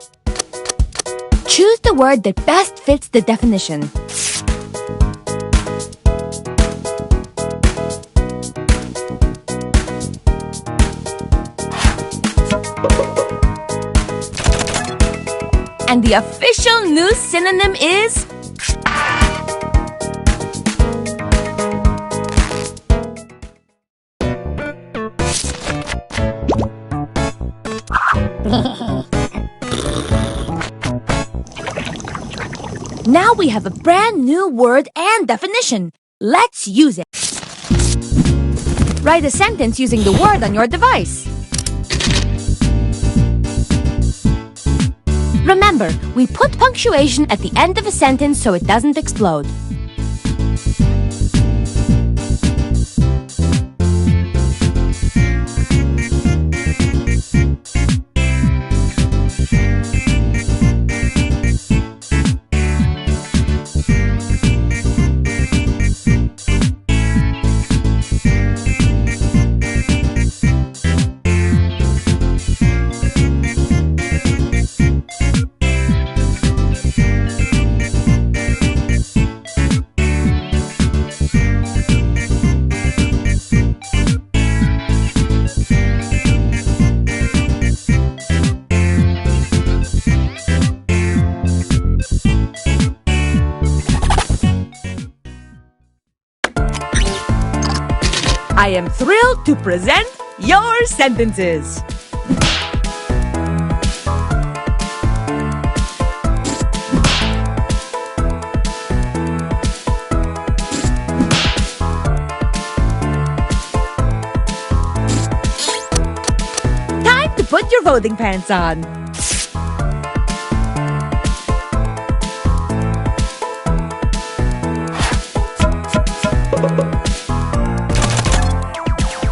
Choose the word that best fits the definition. And the official new synonym is... Now we have a brand new word and definition. Let's use it. Write a sentence using the word on your device. Remember, we put punctuation at the end of a sentence so it doesn't explode. I am thrilled to present your sentences. Time to put your voting pants on.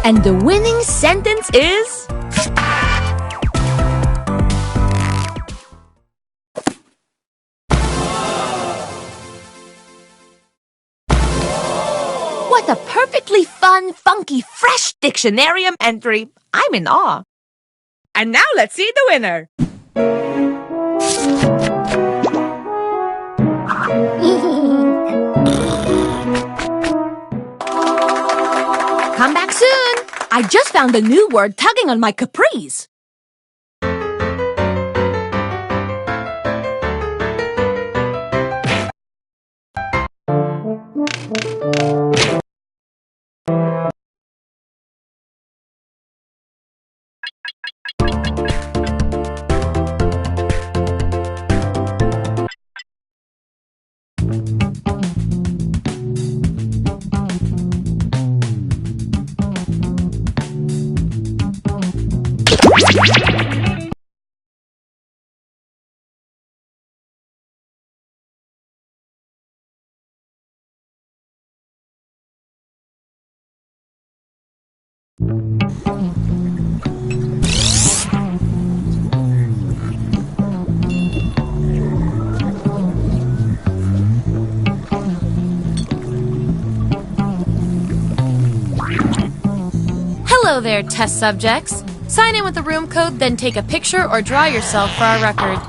And the winning sentence is... What a perfectly fun, funky, fresh dictionarium entry. I'm in awe. And now let's see the winner. Come back soon. I just found a new word tugging on my capris. Hello there, test subjects. Sign in with the room code, then take a picture or draw yourself for our record.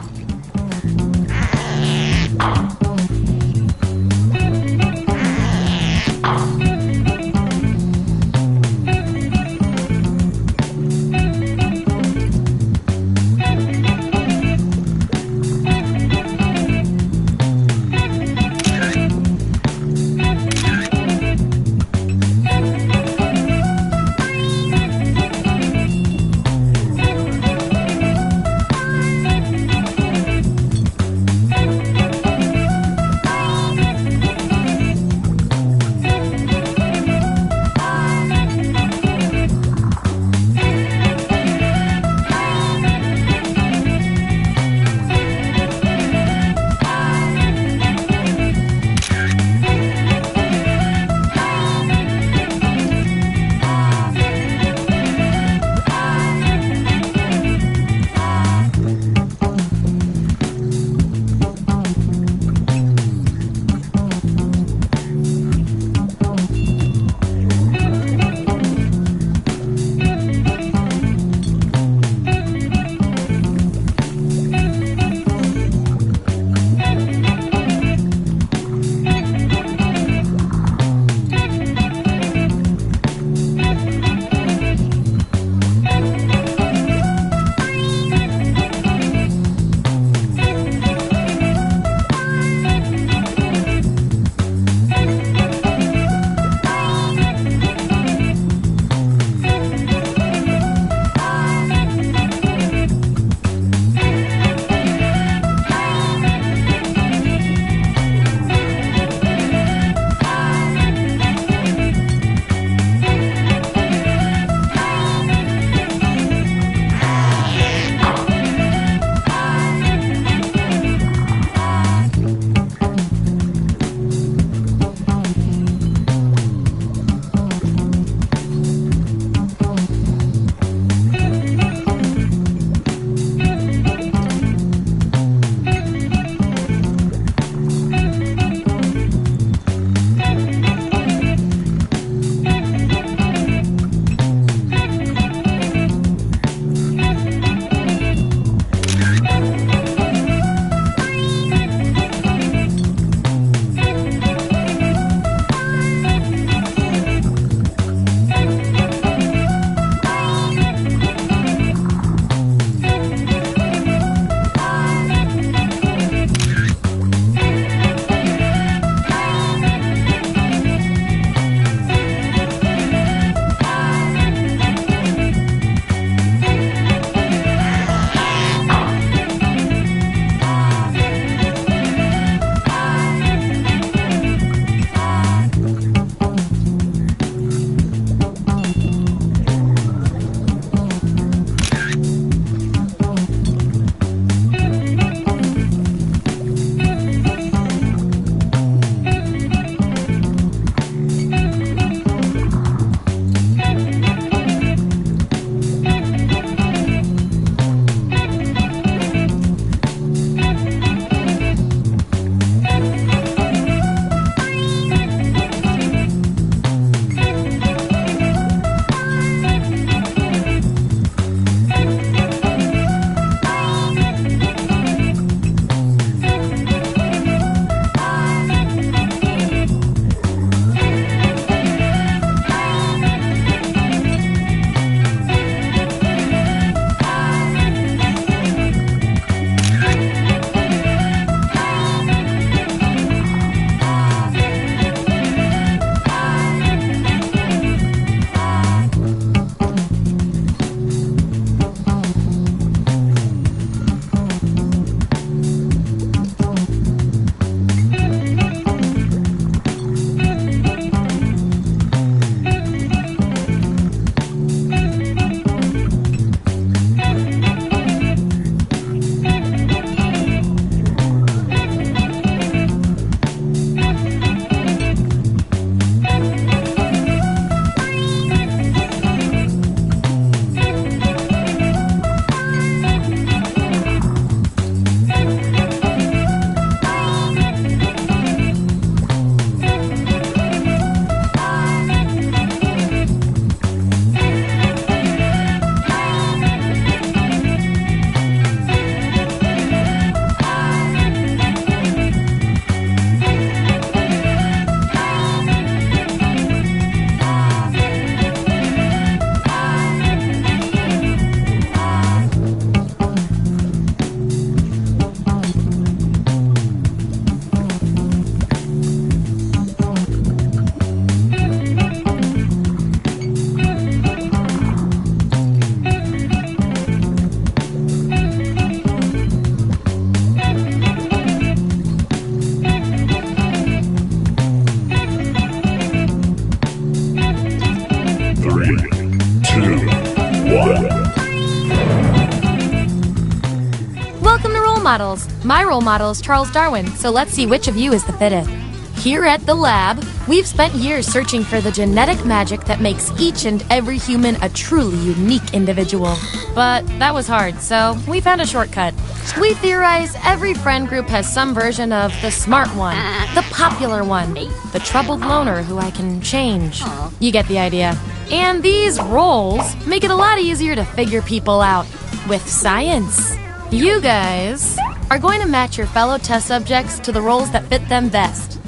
models. My role model is Charles Darwin, so let's see which of you is the fittest. Here at the lab, we've spent years searching for the genetic magic that makes each and every human a truly unique individual. But that was hard, so we found a shortcut. We theorize every friend group has some version of the smart one, the popular one, the troubled loner who I can change. You get the idea. And these roles make it a lot easier to figure people out with science. You guys are going to match your fellow test subjects to the roles that fit them best.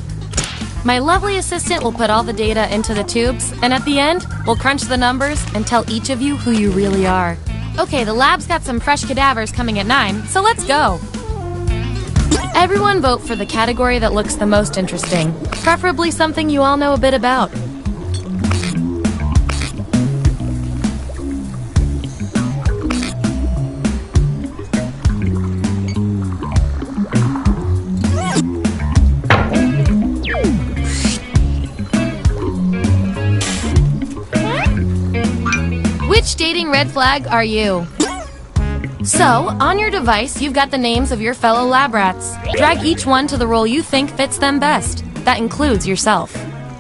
My lovely assistant will put all the data into the tubes, and at the end, we'll crunch the numbers and tell each of you who you really are. Okay, the lab's got some fresh cadavers coming at 9, so let's go. Everyone vote for the category that looks the most interesting, preferably something you all know a bit about. Which dating red flag are you? So, on your device, you've got the names of your fellow lab rats. Drag each one to the role you think fits them best. That includes yourself.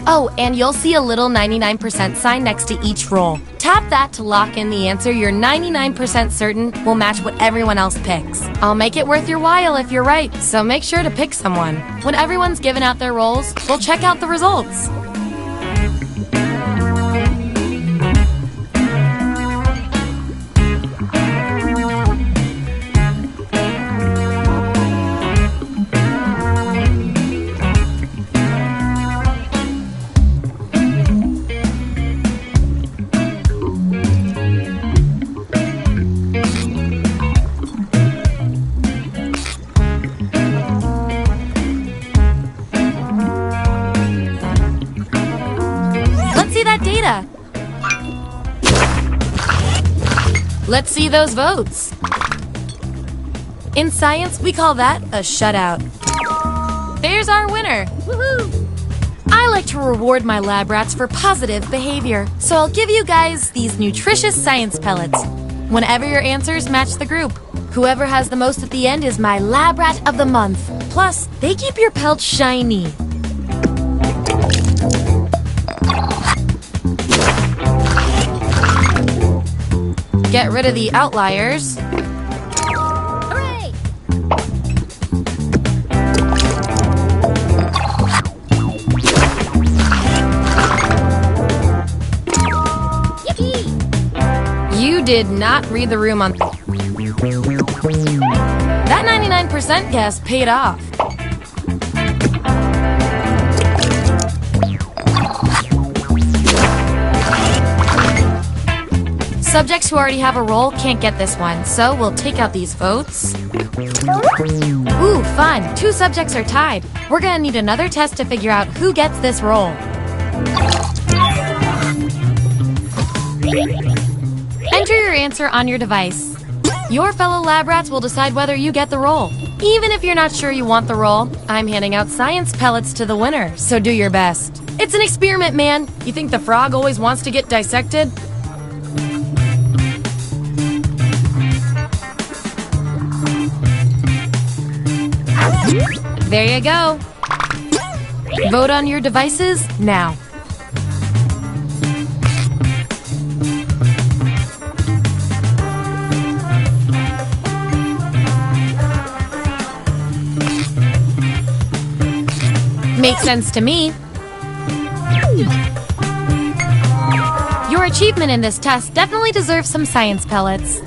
Oh, and you'll see a little 99% sign next to each role. Tap that to lock in the answer you're 99% certain will match what everyone else picks. I'll make it worth your while if you're right, so make sure to pick someone. When everyone's given out their roles, we'll check out the results. Let's see those votes. In science, we call that a shutout. There's our winner. Woohoo! I like to reward my lab rats for positive behavior, so I'll give you guys these nutritious science pellets whenever your answers match the group. Whoever has the most at the end is my lab rat of the month. Plus, they keep your pelts shiny. Get rid of the outliers. Hooray! Yippee! You did not read the room on... That 99% guess paid off. Subjects who already have a role can't get this one, so we'll take out these votes. Ooh, fun! 2 subjects are tied. We're gonna need another test to figure out who gets this role. Enter your answer on your device. Your fellow lab rats will decide whether you get the role. Even if you're not sure you want the role, I'm handing out science pellets to the winner, so do your best. It's an experiment, man. You think the frog always wants to get dissected? There you go. Vote on your devices now. Makes sense to me. Your achievement in this test definitely deserves some science pellets.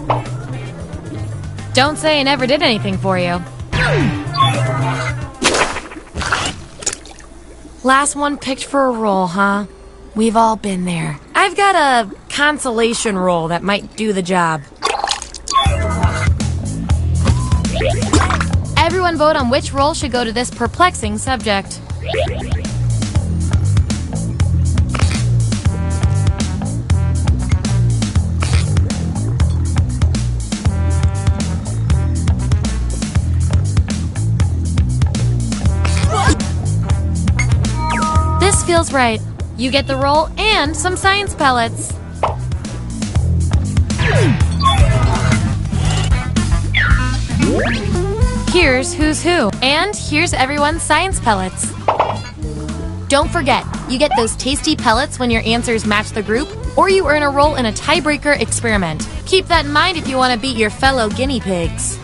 Don't say I never did anything for you. Last one picked for a role, huh? We've all been there. I've got a consolation role that might do the job. Everyone vote on which role should go to this perplexing subject. This feels right. You get the role and some science pellets. Here's who's who. And here's everyone's science pellets. Don't forget, you get those tasty pellets when your answers match the group, or you earn a role in a tiebreaker experiment. Keep that in mind if you want to beat your fellow guinea pigs.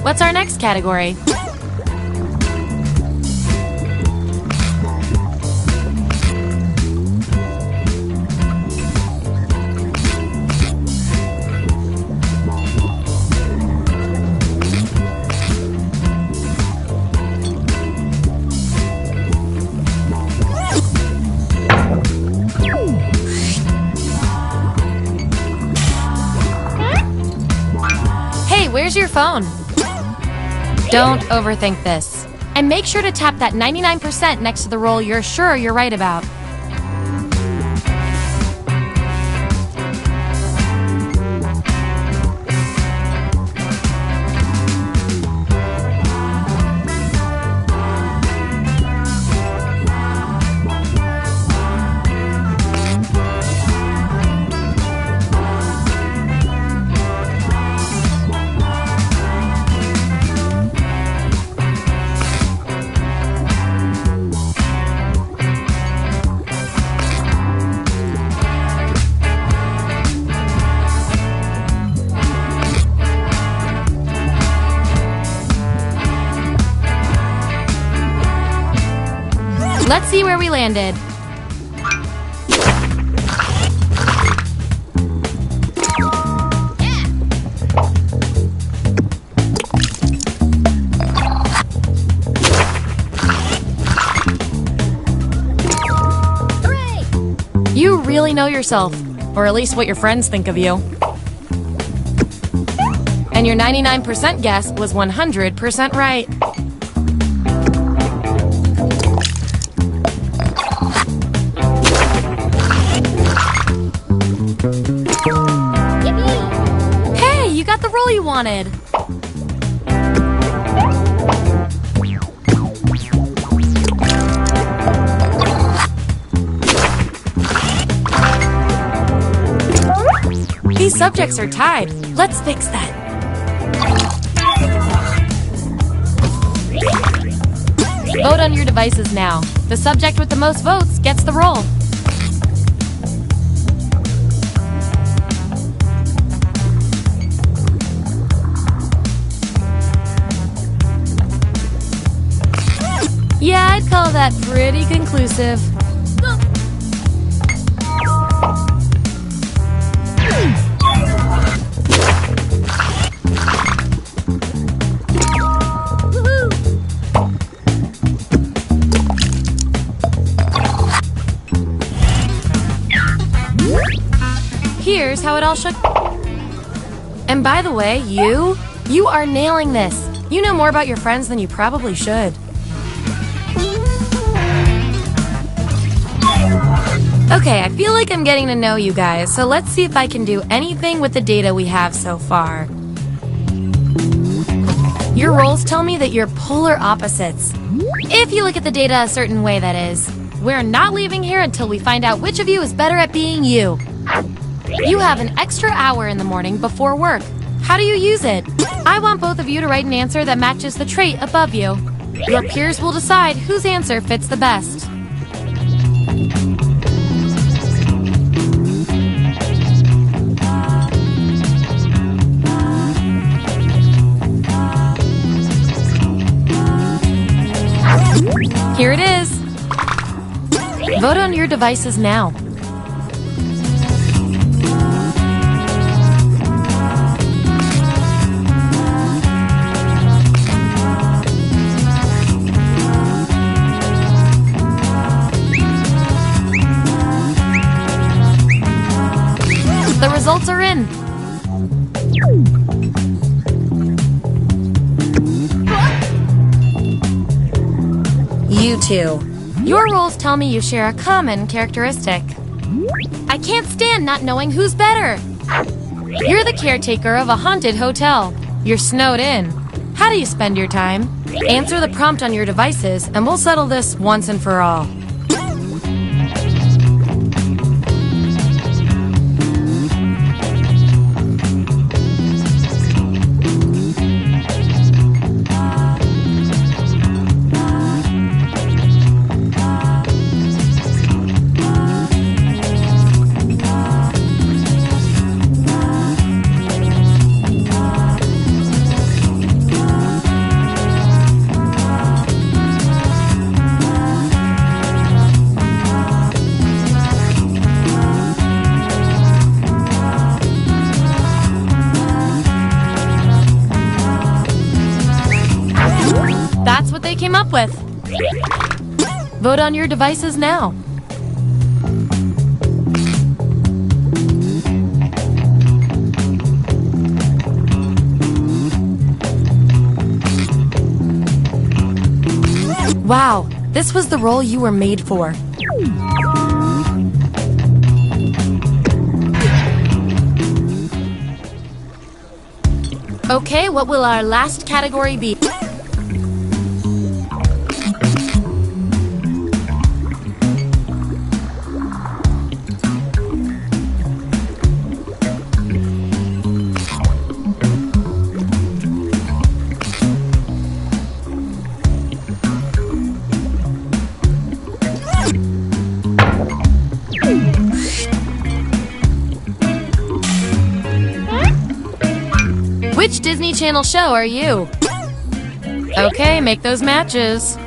What's our next category? Where's your phone? Don't overthink this. And make sure to tap that 99% next to the roll you're sure you're right about. Let's see where we landed. You really know yourself, or at least what your friends think of you. And your 99% guess was 100% right. Hey, you got the role you wanted. These subjects are tied. Let's fix that. Vote on your devices now. The subject with the most votes gets the role. Yeah, I'd call that pretty conclusive. Here's how it all shook. And by the way, you are nailing this. You know more about your friends than you probably should. Okay, I feel like I'm getting to know you guys, so let's see if I can do anything with the data we have so far. Your roles tell me that you're polar opposites. If you look at the data a certain way, that is. We're not leaving here until we find out which of you is better at being you. You have an extra hour in the morning before work. How do you use it? I want both of you to write an answer that matches the trait above you. Your peers will decide whose answer fits the best. Here it is. Vote on your devices now. The results are in. You two. Your roles tell me you share a common characteristic. I can't stand not knowing who's better. You're the caretaker of a haunted hotel. You're snowed in. How do you spend your time? Answer the prompt on your devices and we'll settle this once and for all. up with. Vote on your devices now. Wow, this was the role you were made for. Okay, what will our last category be? Which Disney Channel show are you? Okay, make those matches.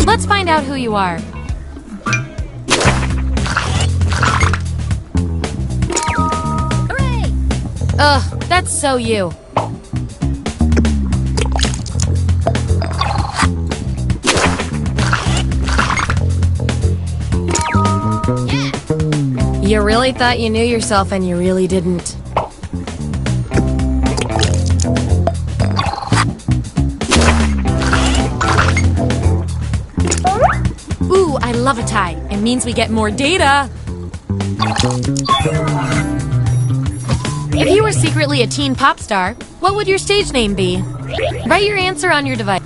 Let's find out who you are. Hooray! Ugh, that's so you. Yeah. You really thought you knew yourself and you really didn't. Ooh, I love a tie. It means we get more data. If you were secretly a teen pop star, what would your stage name be? Write your answer on your device.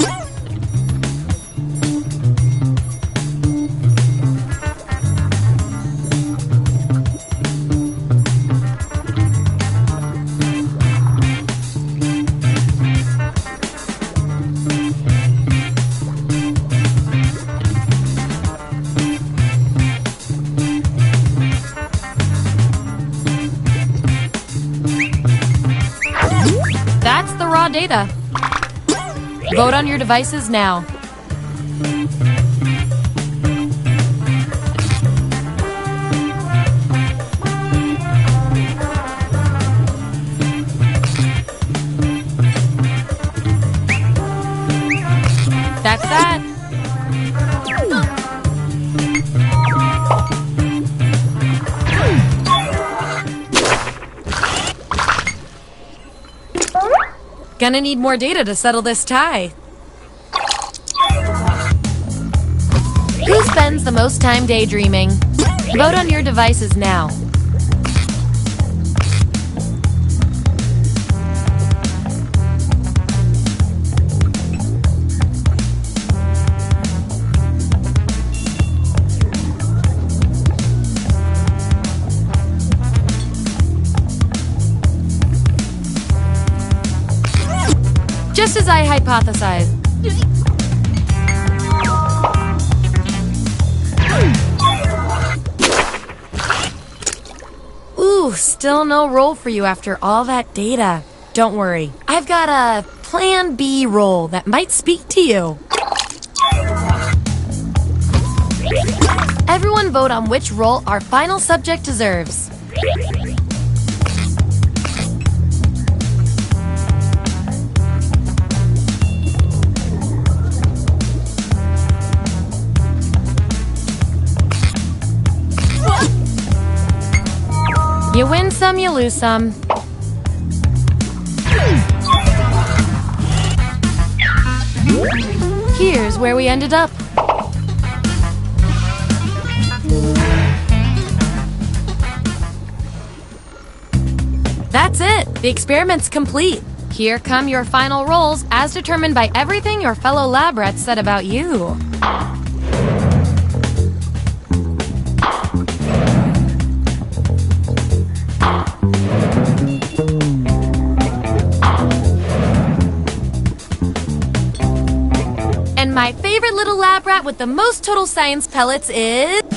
That's the raw data. Vote on your devices now. That's that. Gonna need more data to settle this tie. Who spends the most time daydreaming? Vote on your devices now. Just as I hypothesized. Ooh, still no role for you after all that data. Don't worry, I've got a Plan B role that might speak to you. Everyone vote on which role our final subject deserves. You win some, you lose some. Here's where we ended up. That's it! The experiment's complete. Here come your final roles as determined by everything your fellow lab rats said about you. my favorite little lab rat with the most total science pellets is...